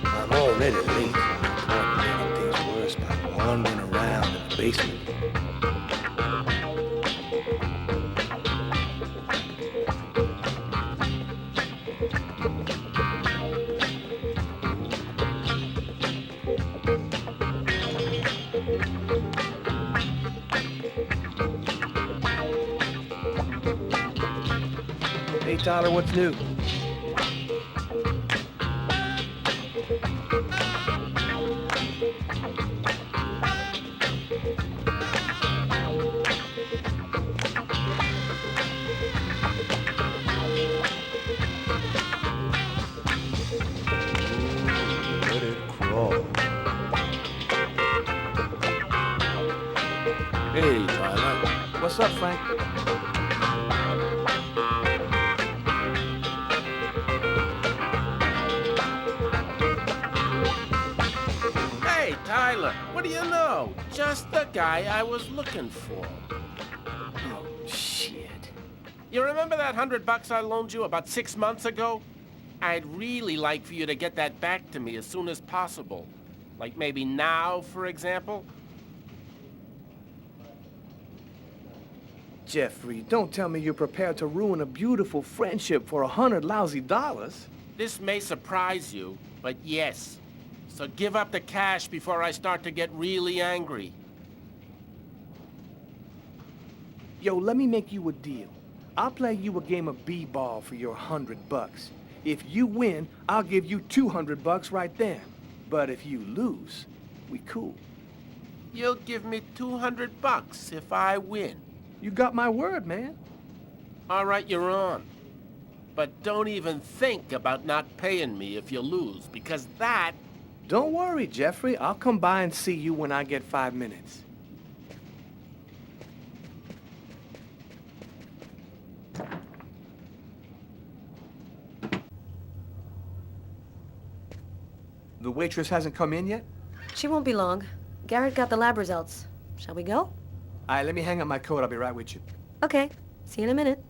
I'm already late. I'm making things worse by wandering around in the basement. Hey, Tyler, what's new? What's up, Frank? Hey, Tyler, what do you know? Just the guy I was looking for. Oh, shit. You remember that $100 I loaned you about 6 months ago? I'd really like for you to get that back to me as soon as possible. Like maybe now, for example? Jeffrey, don't tell me you're prepared to ruin a beautiful friendship for $100 lousy. This may surprise you, but yes. So give up the cash before I start to get really angry. Yo, let me make you a deal. I'll play you a game of b-ball for your $100. If you win, I'll give you $200 right then. But if you lose, we cool. You'll give me $200 if I win. You got my word, man. All right, you're on. But don't even think about not paying me if you lose, because that... Don't worry, Jeffrey. I'll come by and see you when I get 5 minutes. The waitress hasn't come in yet? She won't be long. Garrett got the lab results. Shall we go? All right, let me hang up my coat. I'll be right with you. Okay. See you in a minute.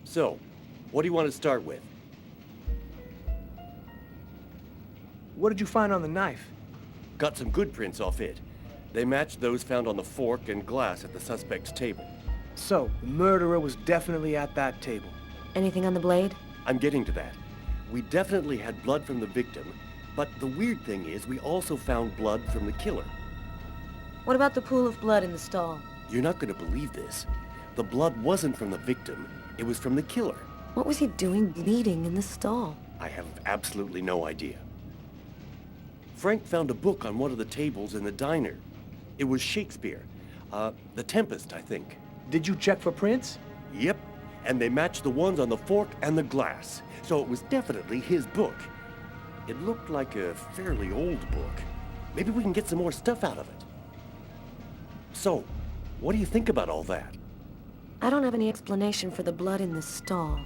So, what do you want to start with? What did you find on the knife? Got some good prints off it. They matched those found on the fork and glass at the suspect's table. So, the murderer was definitely at that table. Anything on the blade? I'm getting to that. We definitely had blood from the victim, but the weird thing is we also found blood from the killer. What about the pool of blood in the stall? You're not going to believe this. The blood wasn't from the victim. It was from the killer. What was he doing bleeding in the stall? I have absolutely no idea. Frank found a book on one of the tables in the diner. It was Shakespeare. The Tempest, I think. Did you check for prints? Yep, and they matched the ones on the fork and the glass. So it was definitely his book. It looked like a fairly old book. Maybe we can get some more stuff out of it. So, what do you think about all that? I don't have any explanation for the blood in the stall.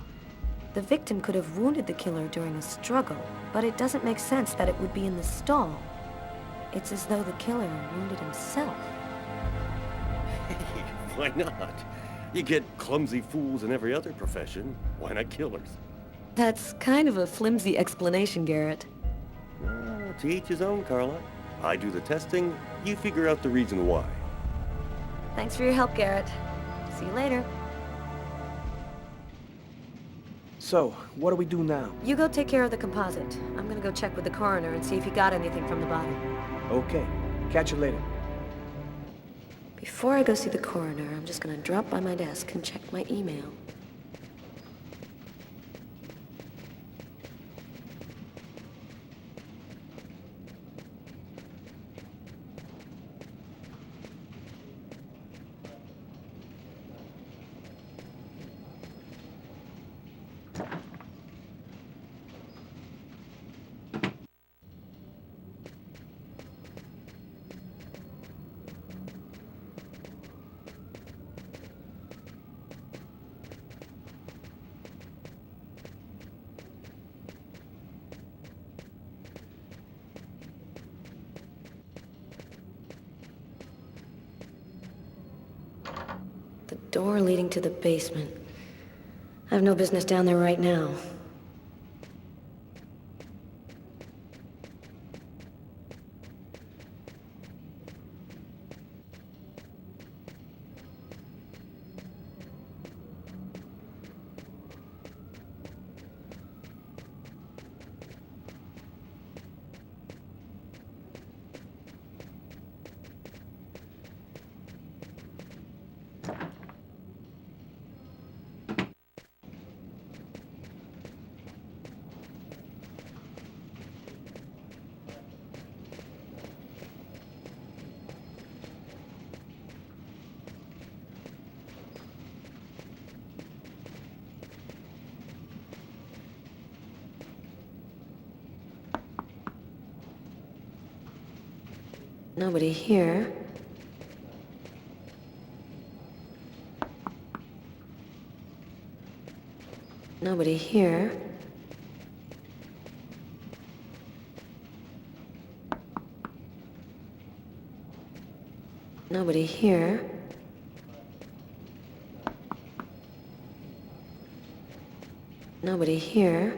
The victim could have wounded the killer during a struggle, but it doesn't make sense that it would be in the stall. It's as though the killer wounded himself. Why not? You get clumsy fools in every other profession. Why not killers? That's kind of a flimsy explanation, Garrett. To each his own, Carla. I do the testing, you figure out the reason why. Thanks for your help, Garrett. See you later. So, what do we do now? You go take care of the composite. I'm gonna go check with the coroner and see if he got anything from the body. Okay. Catch you later. Before I go see the coroner, I'm just gonna drop by my desk and check my email. The door leading to the basement. I have no business down there right now. Nobody here. Nobody here. Nobody here. Nobody here.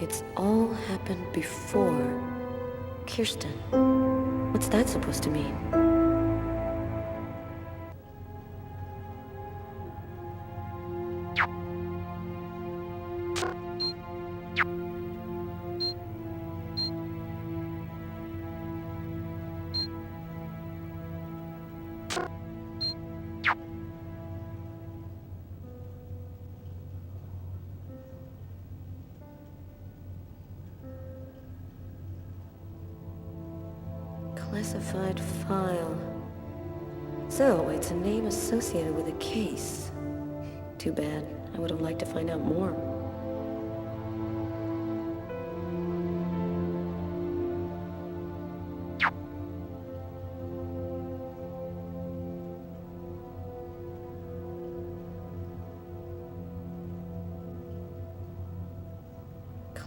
It's all happened before. Kirsten. What's that supposed to mean? Classified file. So, it's a name associated with a case. Too bad. I would have liked to find out more.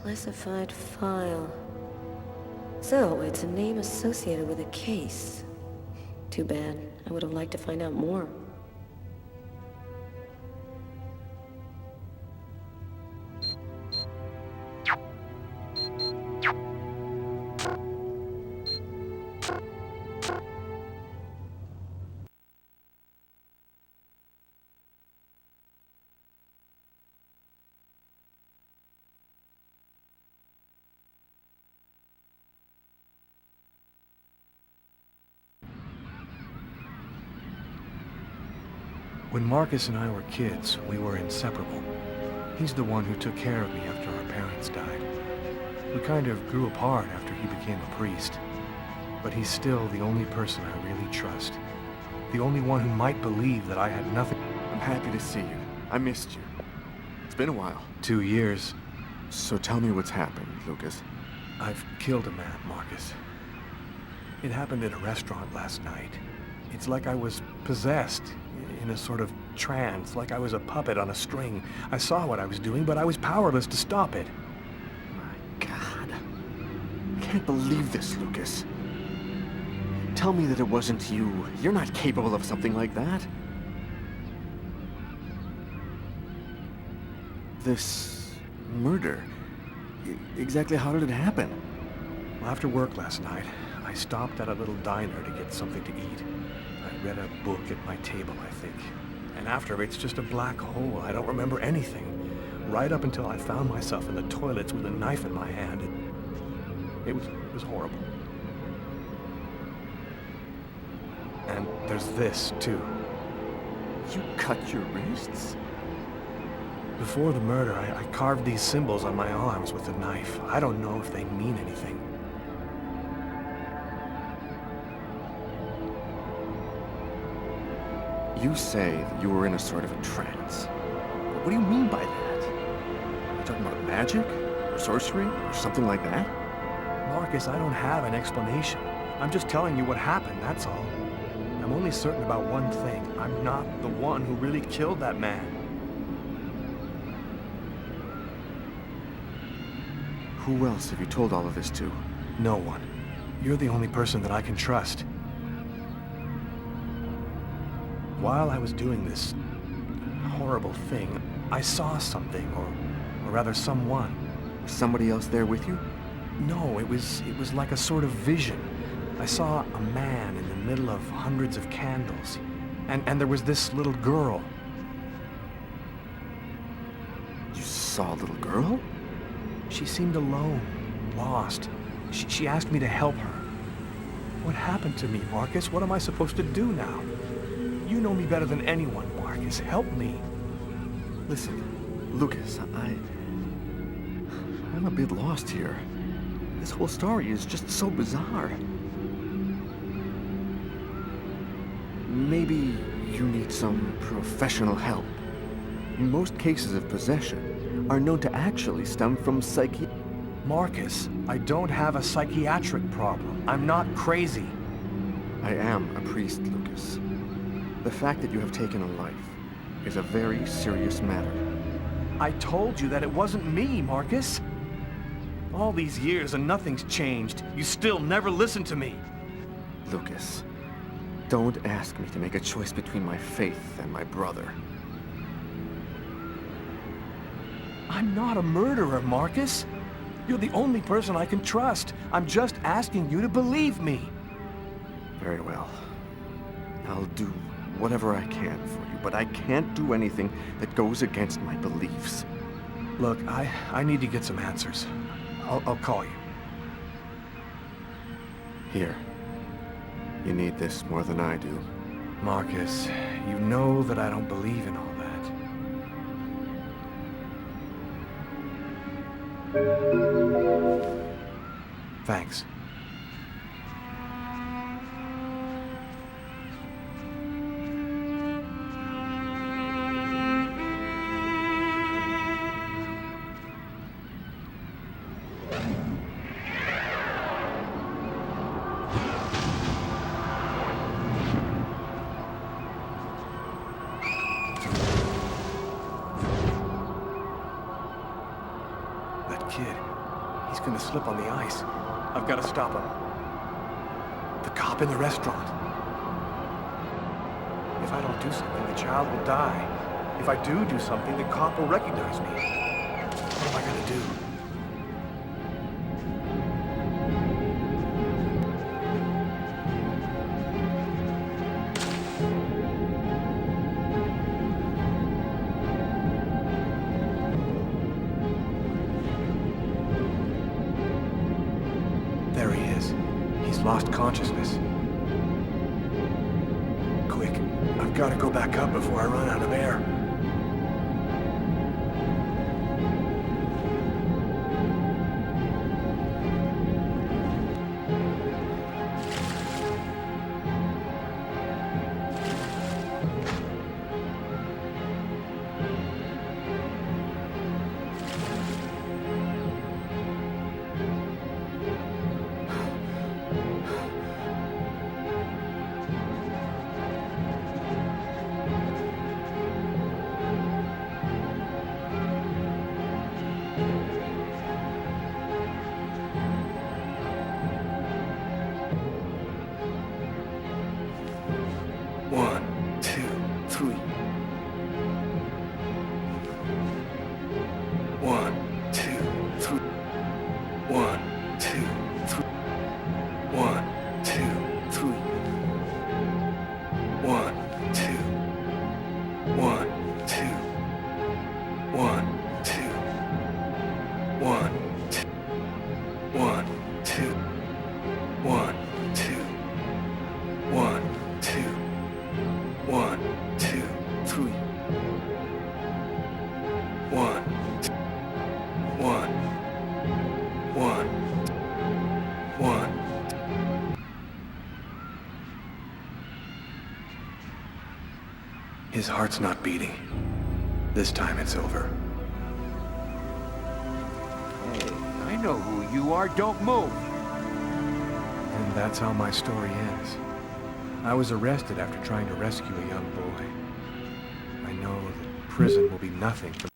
Classified file. So, it's a name associated with a case. Too bad. I would have liked to find out more. When Marcus and I were kids, we were inseparable. He's the one who took care of me after our parents died. We kind of grew apart after he became a priest. But he's still the only person I really trust. The only one who might believe that I had nothing. I'm happy to see you. I missed you. It's been a while. 2 years. So tell me what's happened, Lucas. I've killed a man, Marcus. It happened at a restaurant last night. It's like I was possessed, in a sort of trance, like I was a puppet on a string. I saw what I was doing, but I was powerless to stop it. My God. I can't believe this, Lucas. Tell me that it wasn't you. You're not capable of something like that. This murder. Exactly how did it happen? Well, after work last night, I stopped at a little diner to get something to eat. I read a book at my table, I think. And after, it's just a black hole. I don't remember anything. Right up until I found myself in the toilets with a knife in my hand. It was horrible. And there's this, too. You cut your wrists? Before the murder, I carved these symbols on my arms with a knife. I don't know if they mean anything. You say that you were in a sort of a trance. What do you mean by that? Are you talking about magic? Or sorcery? Or something like that? Marcus, I don't have an explanation. I'm just telling you what happened, that's all. I'm only certain about one thing. I'm not the one who really killed that man. Who else have you told all of this to? No one. You're the only person that I can trust. While I was doing this horrible thing, I saw something, or rather someone. Was somebody else there with you? No, it was like a sort of vision. I saw a man in the middle of hundreds of candles, and there was this little girl. You saw a little girl? She seemed alone, lost. She asked me to help her. What happened to me, Marcus? What am I supposed to do now? You know me better than anyone, Marcus. Help me. Listen, Lucas, I'm a bit lost here. This whole story is just so bizarre. Maybe you need some professional help. Most cases of possession are known to actually stem from Marcus, I don't have a psychiatric problem. I'm not crazy. I am a priest, Lucas. The fact that you have taken a life is a very serious matter. I told you that it wasn't me, Marcus. All these years and nothing's changed. You still never listen to me. Lucas, don't ask me to make a choice between my faith and my brother. I'm not a murderer, Marcus. You're the only person I can trust. I'm just asking you to believe me. Very well. I'll do whatever I can for you, but I can't do anything that goes against my beliefs. Look, I need to get some answers. I'll call you. Here. You need this more than I do. Marcus, you know that I don't believe in all that. Thanks. That kid. gonna slip on the ice. I've got to stop him. The cop in the restaurant. If I don't do something, the child will die. If I do something, the cop will recognize me. What am I gonna do? There he is. He's lost consciousness. Quick, I've got to go back up before I run out of air. His heart's not beating. This time it's over. Hey, I know who you are. Don't move. And that's how my story ends. I was arrested after trying to rescue a young boy. I know that prison will be nothing for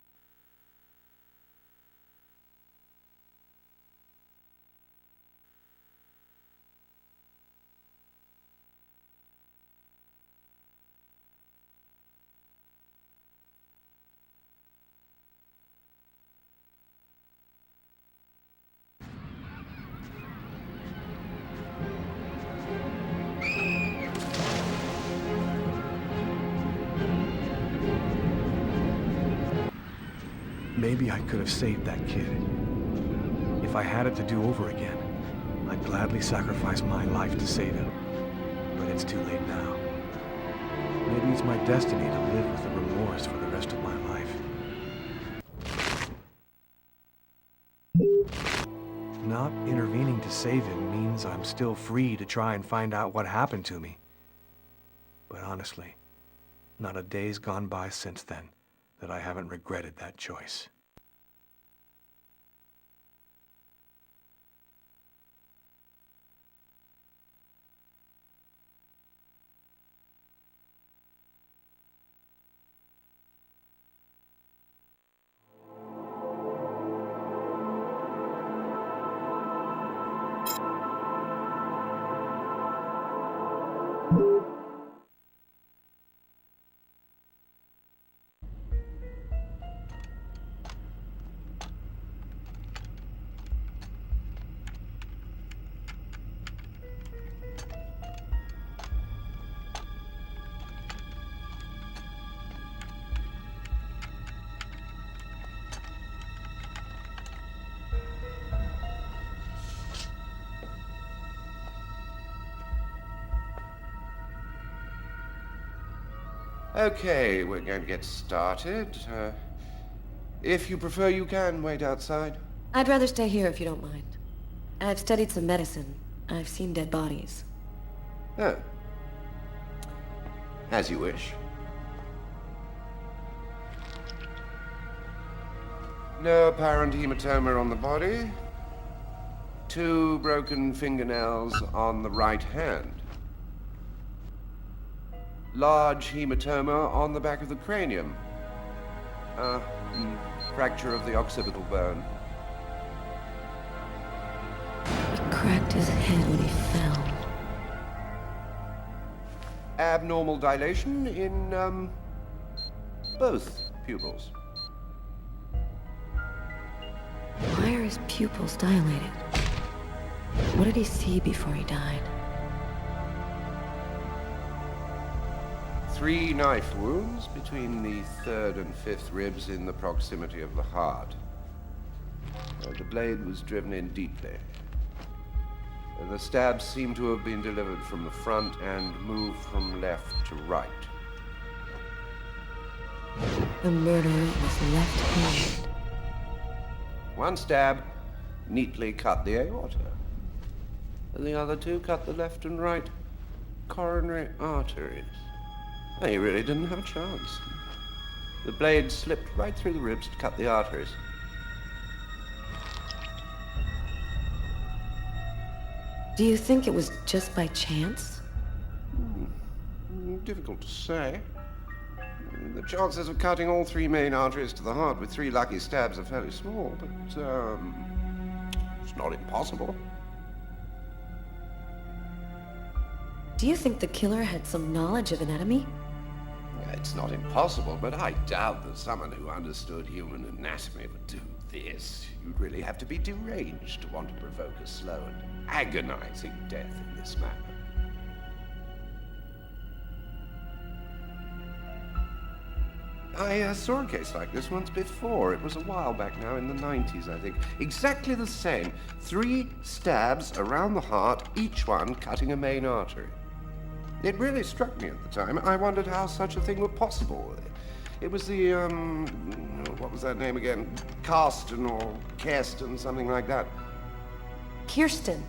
Maybe I could have saved that kid. If I had it to do over again, I'd gladly sacrifice my life to save him. But it's too late now. Maybe it's my destiny to live with the remorse for the rest of my life. Not intervening to save him means I'm still free to try and find out what happened to me. But honestly, not a day's gone by since then that I haven't regretted that choice. Okay, we're going to get started. If you prefer, you can wait outside. I'd rather stay here if you don't mind. I've studied some medicine. I've seen dead bodies. Oh. As you wish. No apparent hematoma on the body. 2 broken fingernails on the right hand. Large hematoma on the back of the cranium. Fracture of the occipital bone. cracked his head when he fell. Abnormal dilation in, both pupils. Why are his pupils dilated? What did he see before he died? 3 knife wounds between the 3rd and 5th ribs in the proximity of the heart. The blade was driven in deeply. The stabs seem to have been delivered from the front and moved from left to right. The murderer was left-handed. 1 stab neatly cut the aorta. And the other 2 cut the left and right coronary arteries. He really didn't have a chance. The blade slipped right through the ribs to cut the arteries. Do you think it was just by chance? Difficult to say. The chances of cutting all 3 main arteries to the heart with 3 lucky stabs are fairly small, but, it's not impossible. Do you think the killer had some knowledge of anatomy? It's not impossible, but I doubt that someone who understood human anatomy would do this. You'd really have to be deranged to want to provoke a slow and agonizing death in this manner. I saw a case like this once before. It was a while back now, in the 90s, I think. Exactly the same. 3 stabs around the heart, each one cutting a main artery. It really struck me at the time. I wondered how such a thing were possible. It was the, what was that name again? Karsten or Kirsten, something like that. Kirsten.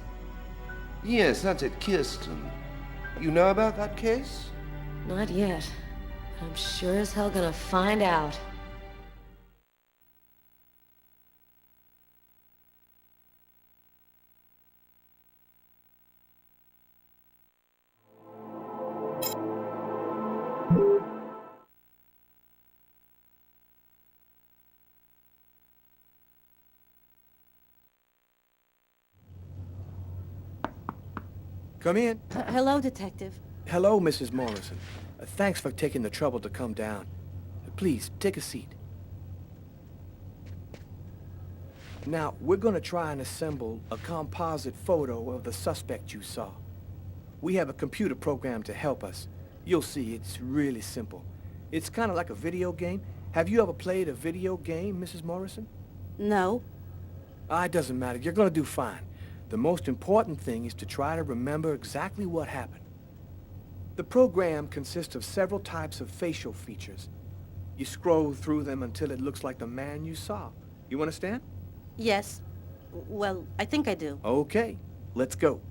Yes, that's it, Kirsten. You know about that case? Not yet. I'm sure as hell gonna find out. Come in. Hello, Detective. Hello, Mrs. Morrison. Thanks for taking the trouble to come down. Please, take a seat. Now, we're gonna try and assemble a composite photo of the suspect you saw. We have a computer program to help us. You'll see, it's really simple. It's kind of like a video game. Have you ever played a video game, Mrs. Morrison? No. It doesn't matter. You're gonna do fine. The most important thing is to try to remember exactly what happened. The program consists of several types of facial features. You scroll through them until it looks like the man you saw. You understand? Yes. Well, I think I do. Okay, let's go.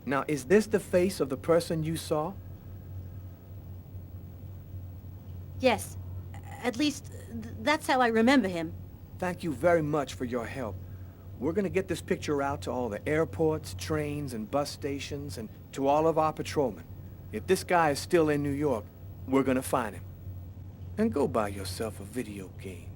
Now, is this the face of the person you saw? Yes. At least, that's how I remember him. Thank you very much for your help. We're gonna get this picture out to all the airports, trains, and bus stations, and to all of our patrolmen. If this guy is still in New York, we're gonna find him. And go buy yourself a video game.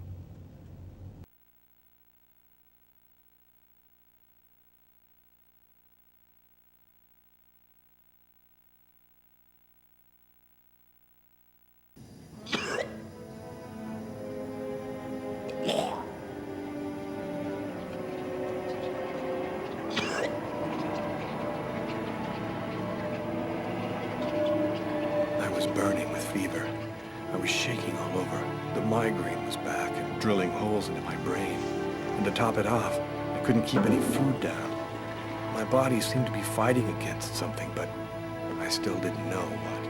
I was burning with fever. I was shaking all over. The migraine was back and drilling holes into my brain. And to top it off, I couldn't keep any food down. My body seemed to be fighting against something, but I still didn't know what.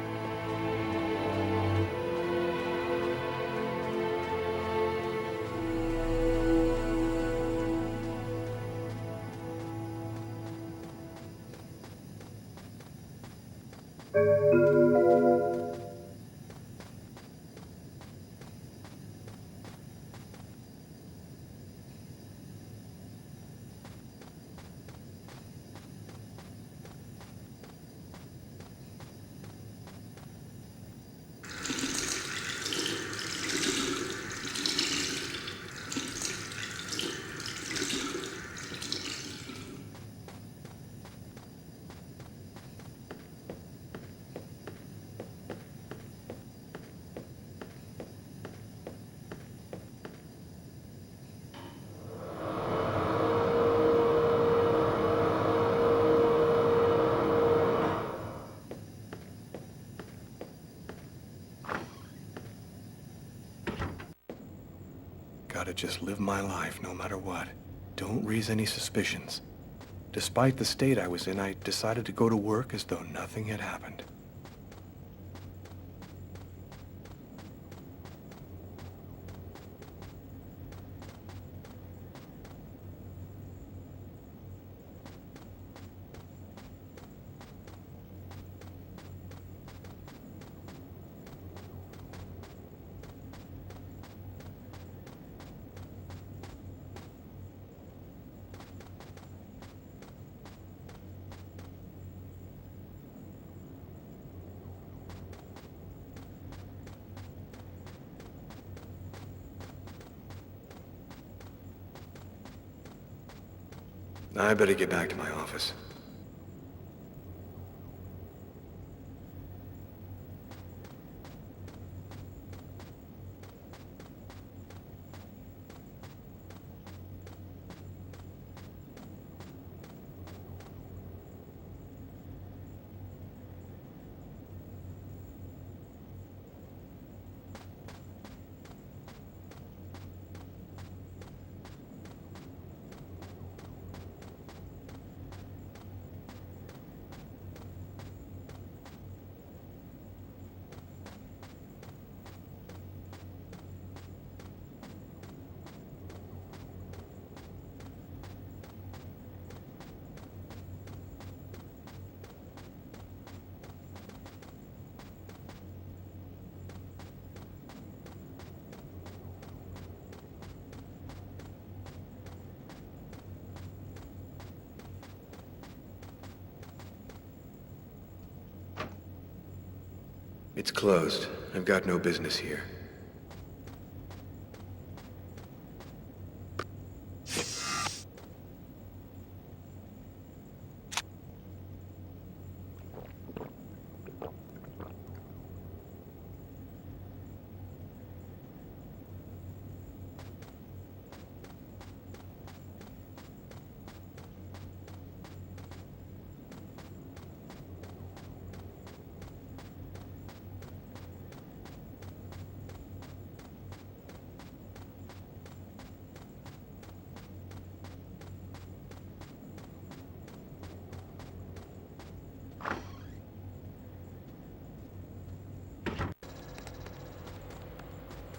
Gotta just live my life no matter what. Don't raise any suspicions. Despite the state I was in, I decided to go to work as though nothing had happened. I better get back to my office. It's closed. I've got no business here.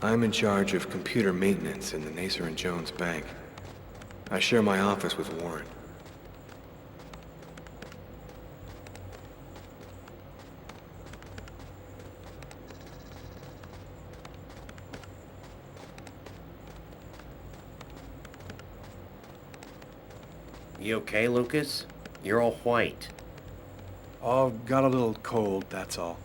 I'm in charge of computer maintenance in the Nacer and Jones Bank. I share my office with Warren. You okay, Lucas? You're all white. Oh, got a little cold, that's all.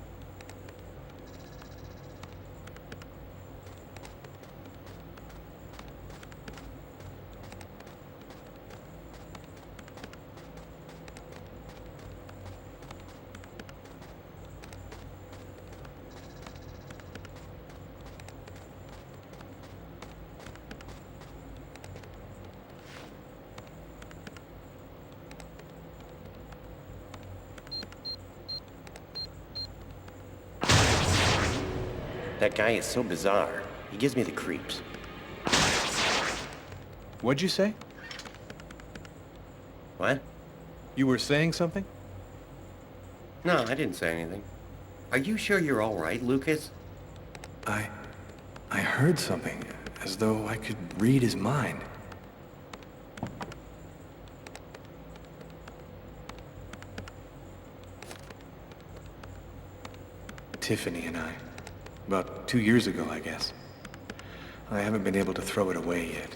That guy is so bizarre. He gives me the creeps. What'd you say? What? You were saying something? No, I didn't say anything. Are you sure you're all right, Lucas? I heard something, as though I could read his mind. Tiffany and I. About 2 years ago, I guess. I haven't been able to throw it away yet.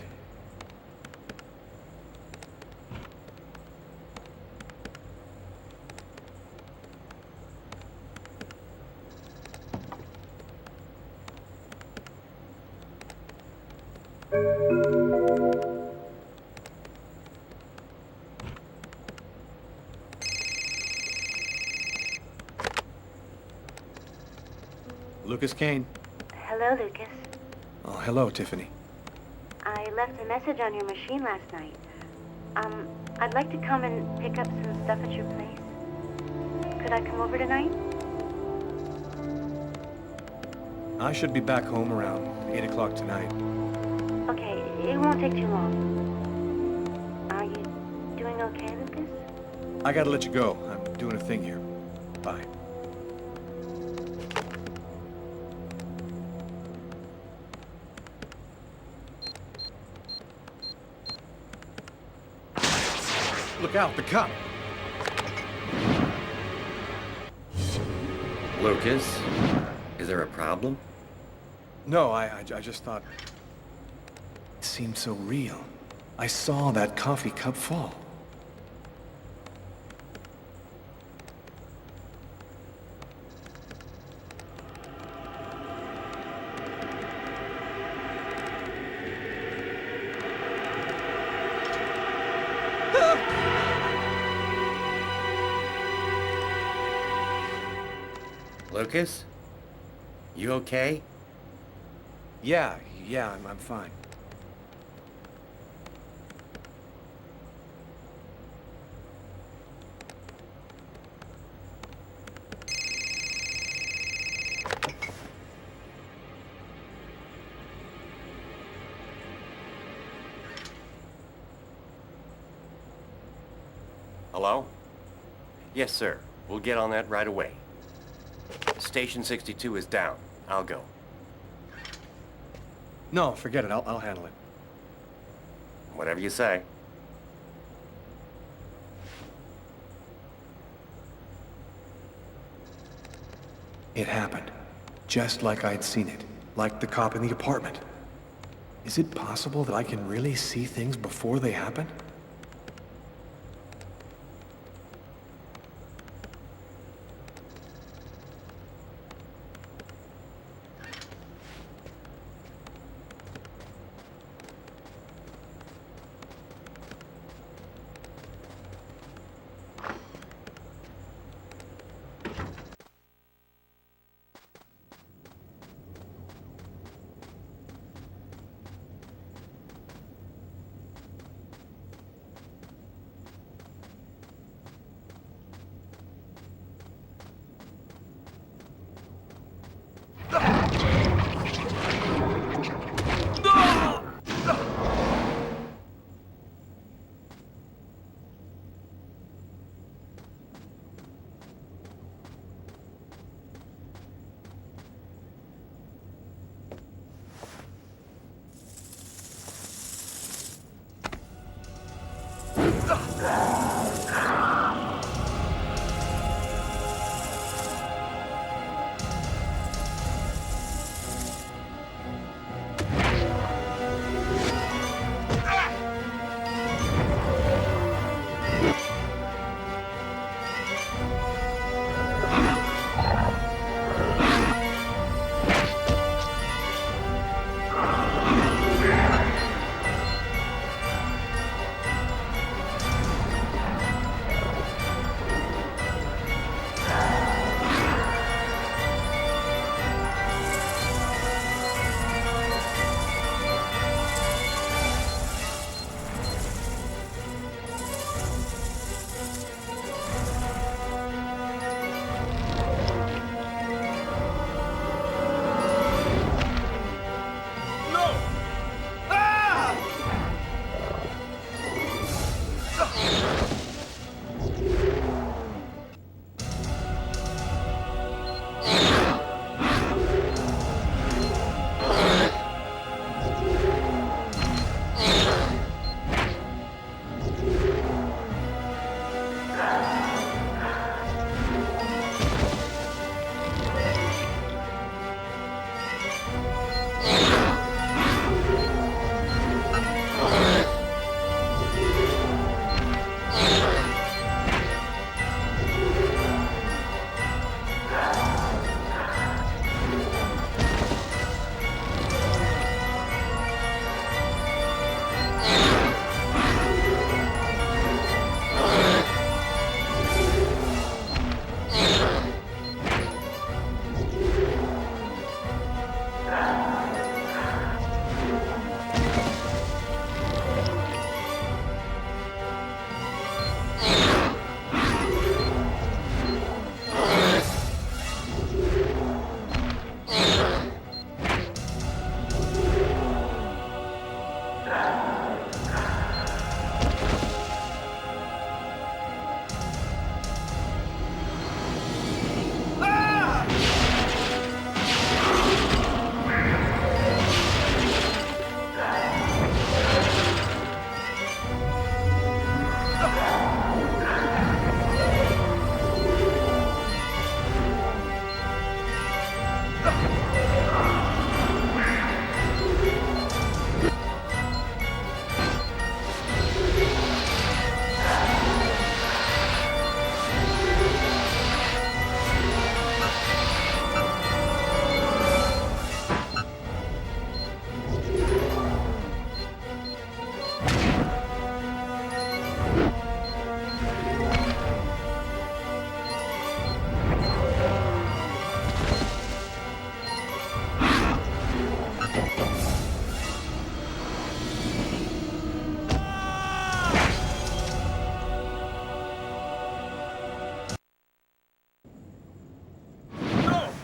Lucas Kane. Hello, Lucas. Oh, hello, Tiffany. I left a message on your machine last night. I'd like to come and pick up some stuff at your place. Could I come over tonight? I should be back home around 8 o'clock tonight. Okay, it won't take too long. Are you doing okay, Lucas? I gotta let you go. I'm doing a thing here. Bye. Look out, the cop! Lucas, is there a problem? No, I just thought... It seemed so real. I saw that coffee cup fall. Lucas? You okay? Yeah, I'm fine. Hello? Yes, sir. We'll get on that right away. Station 62 is down. I'll go. No, forget it. I'll handle it. Whatever you say. It happened. Just like I'd seen it. Like the cop in the apartment. Is it possible that I can really see things before they happen?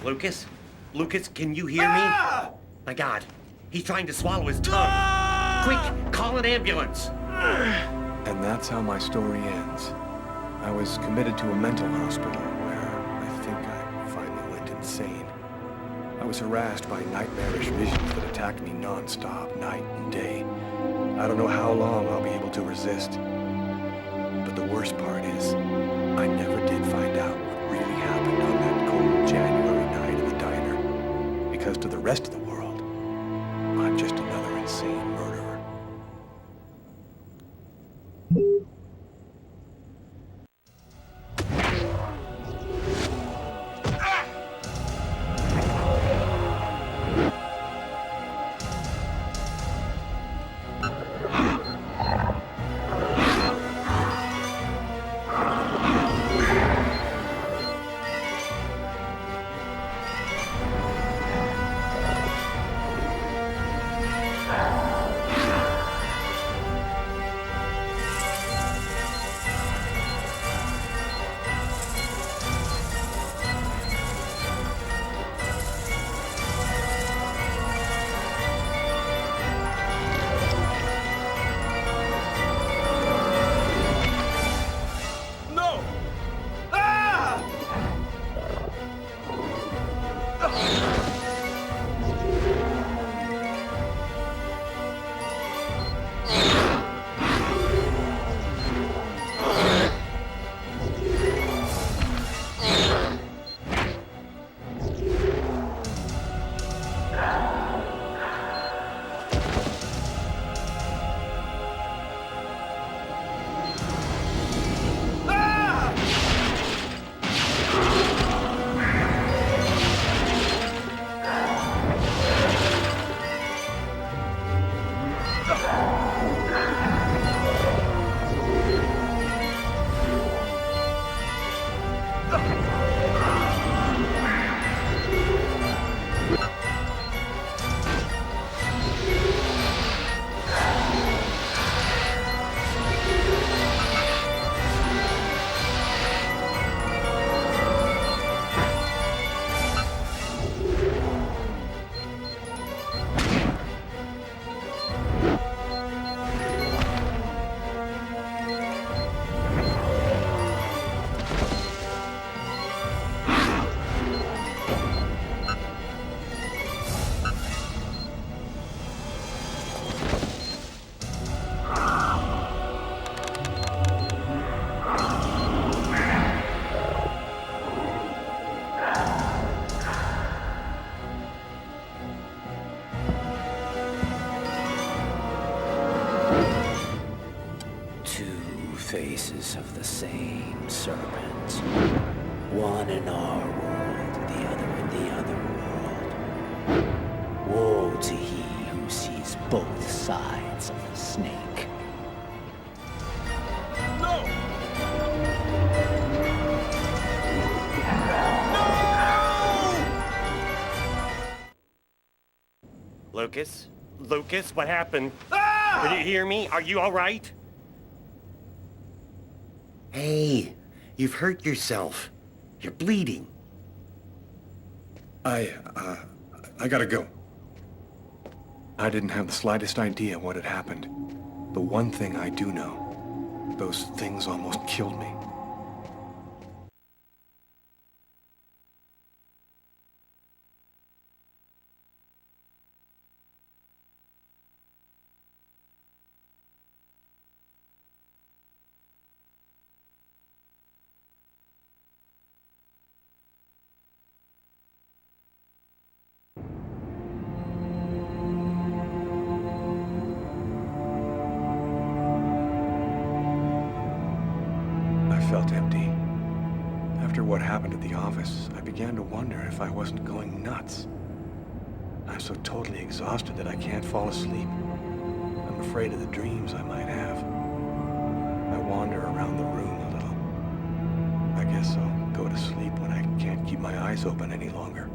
Lucas? Lucas, can you hear me? My God, he's trying to swallow his tongue. Quick, call an ambulance. And that's how my story ends. I was committed to a mental hospital where I think I finally went insane. I was harassed by nightmarish visions that attacked me non-stop, night and day. I don't know how long I'll be able to resist. But the worst part is, I never did find out what really happened on that cold January night in the diner. Because to the rest of the world, I'm just another insane murderer. Faces of the same serpent. One in our world, the other in the other world. Woe to he who sees both sides of the snake. No! Lucas? Lucas, what happened? Did you hear me? Are you all right? Hey, you've hurt yourself. You're bleeding. I gotta go. I didn't have the slightest idea what had happened. The one thing I do know, those things almost killed me. I felt empty. After what happened at the office, I began to wonder if I wasn't going nuts. I'm so totally exhausted that I can't fall asleep. I'm afraid of the dreams I might have. I wander around the room a little. I guess I'll go to sleep when I can't keep my eyes open any longer.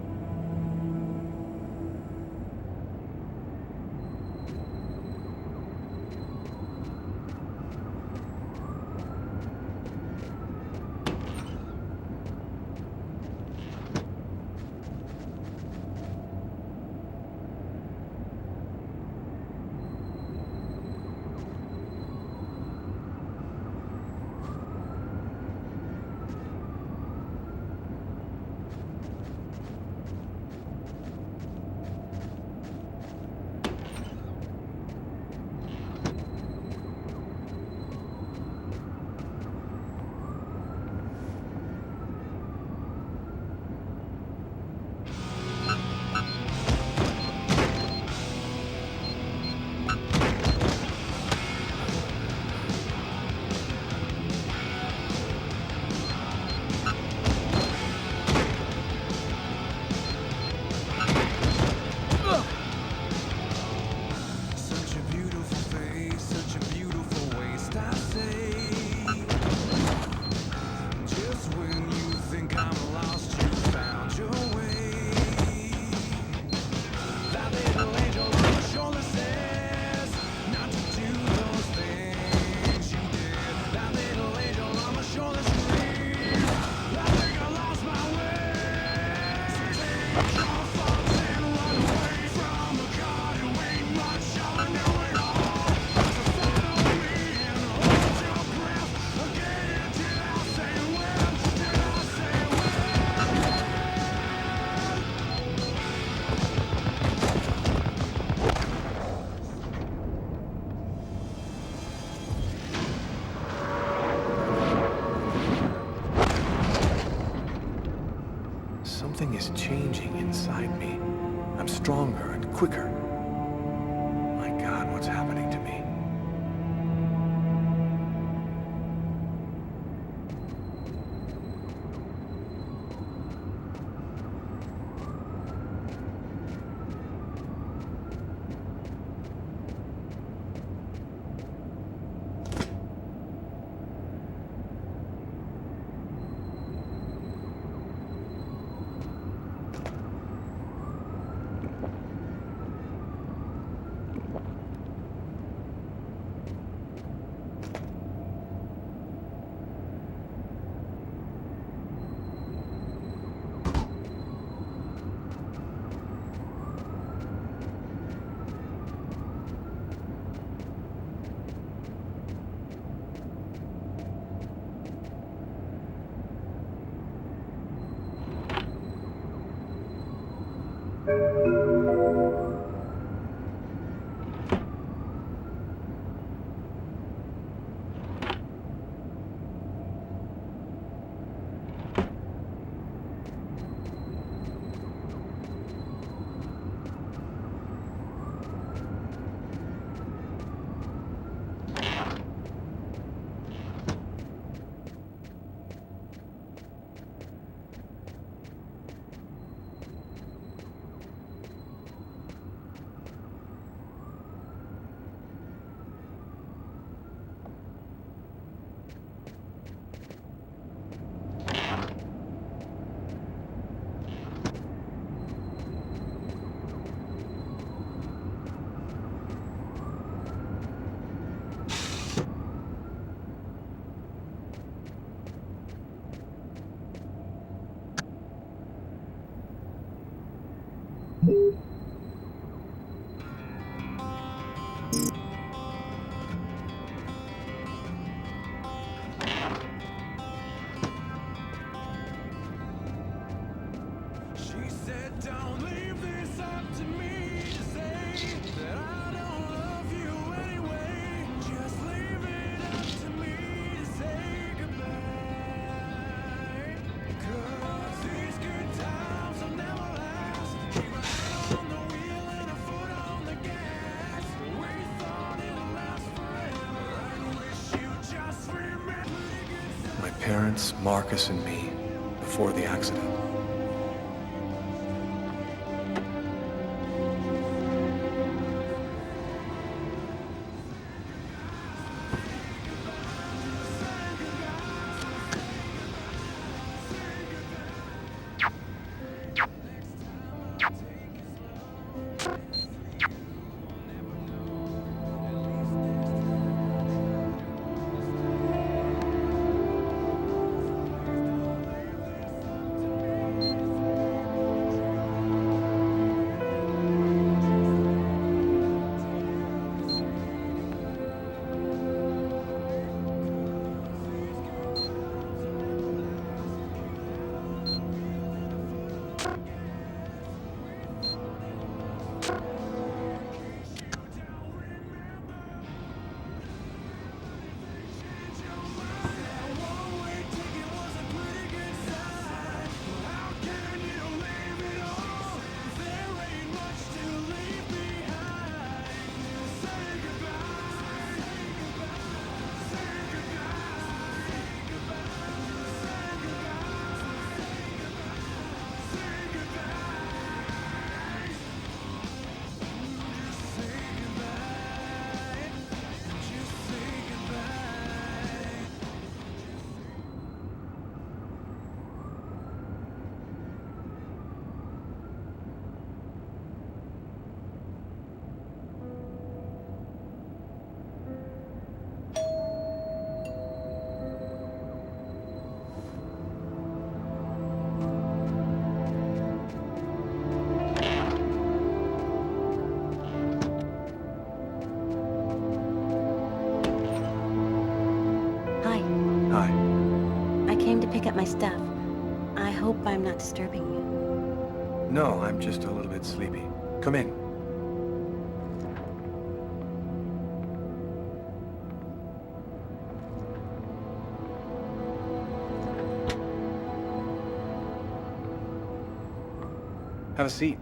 Something is changing inside me. I'm stronger and quicker. My God, what's happening to me? She said, don't leave this up to me to say that I don't love you anyway. Just leave it up to me to say goodbye. 'Cause these good times will never last. Keep a hand on the wheel and a foot on the gas. We thought it'd last forever. I wish you just remember. My parents, Marcus, and me, before the accident. hope I'm not disturbing you. No, I'm just a little bit sleepy. Come in. Have a seat.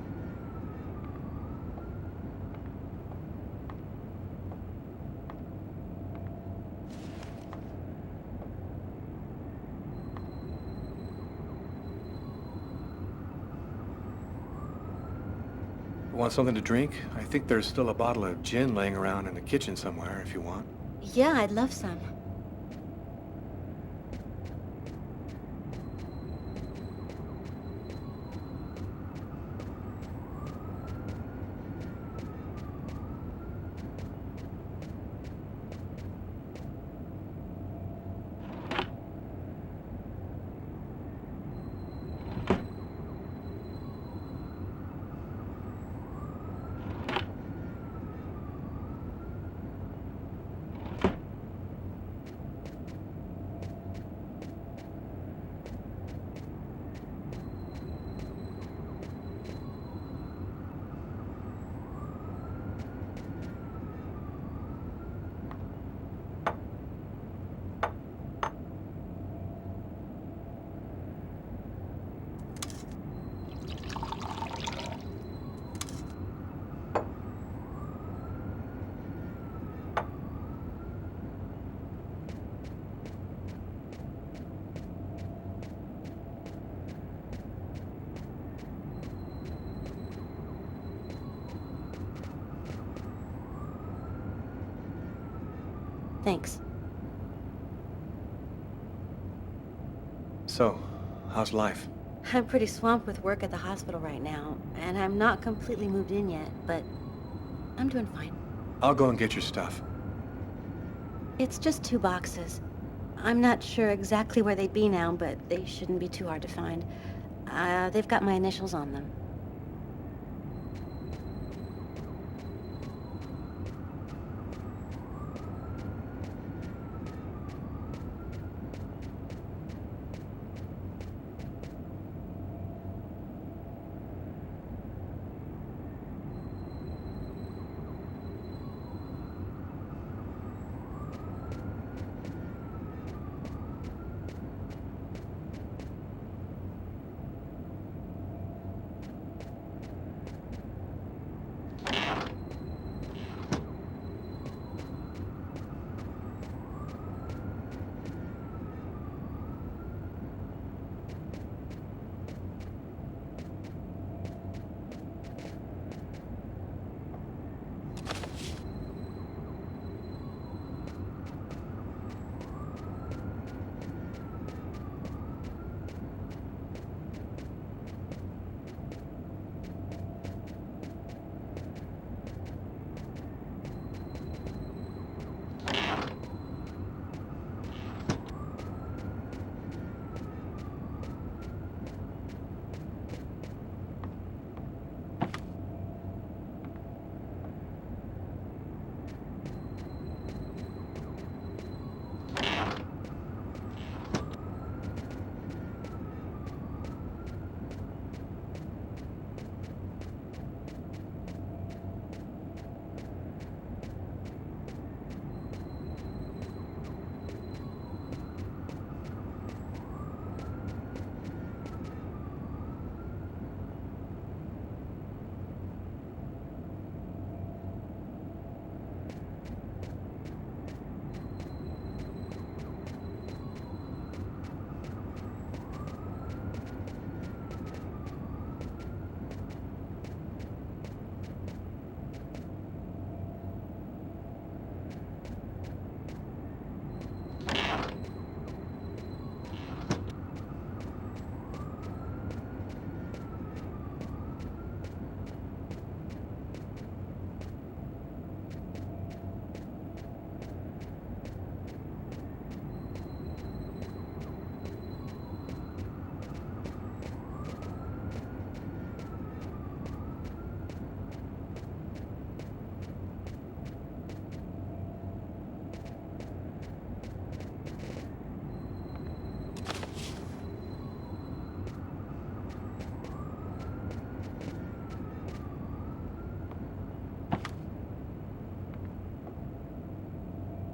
Want something to drink? I think there's still a bottle of gin laying around in the kitchen somewhere if you want. Yeah, I'd love some. Thanks. So, how's life? I'm pretty swamped with work at the hospital right now, and I'm not completely moved in yet, but I'm doing fine. I'll go and get your stuff. It's just 2 boxes. I'm not sure exactly where they'd be now, but they shouldn't be too hard to find. They've got my initials on them.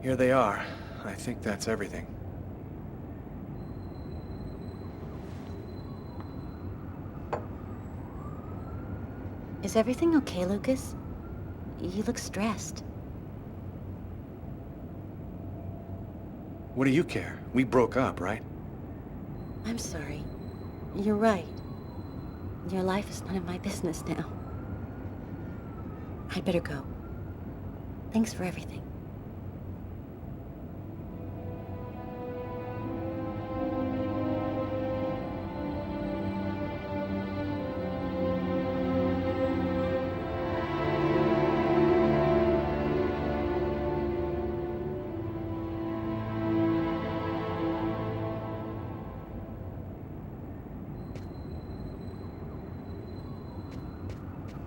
Here they are. I think that's everything. Is everything okay, Lucas? You look stressed. What do you care? We broke up, right? I'm sorry. You're right. Your life is none of my business now. I'd better go. Thanks for everything.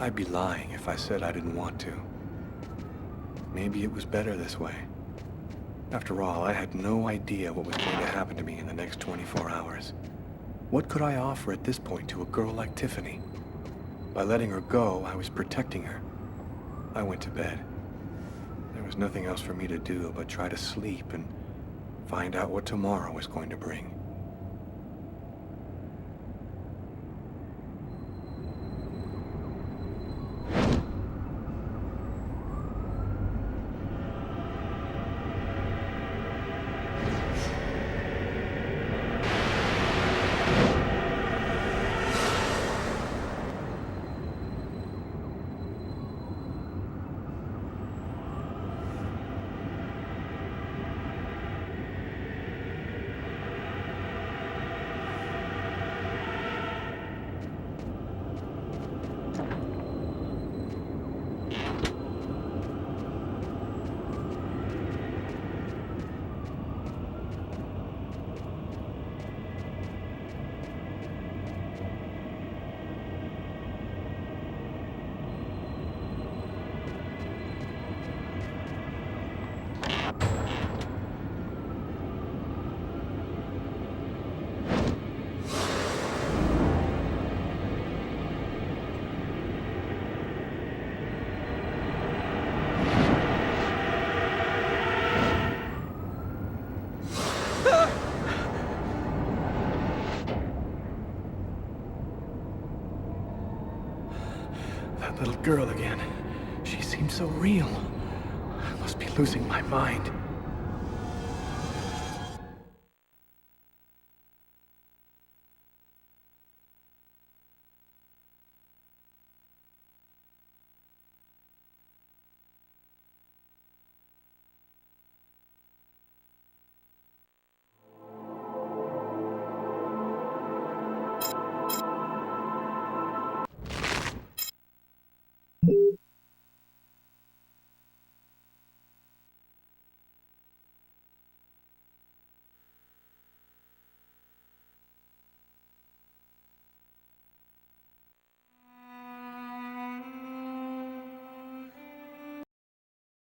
I'd be lying if I said I didn't want to. Maybe it was better this way. After all, I had no idea what was going to happen to me in the next 24 hours. What could I offer at this point to a girl like Tiffany? By letting her go, I was protecting her. I went to bed. There was nothing else for me to do but try to sleep and find out what tomorrow was going to bring. That little girl again. She seems so real. I must be losing my mind.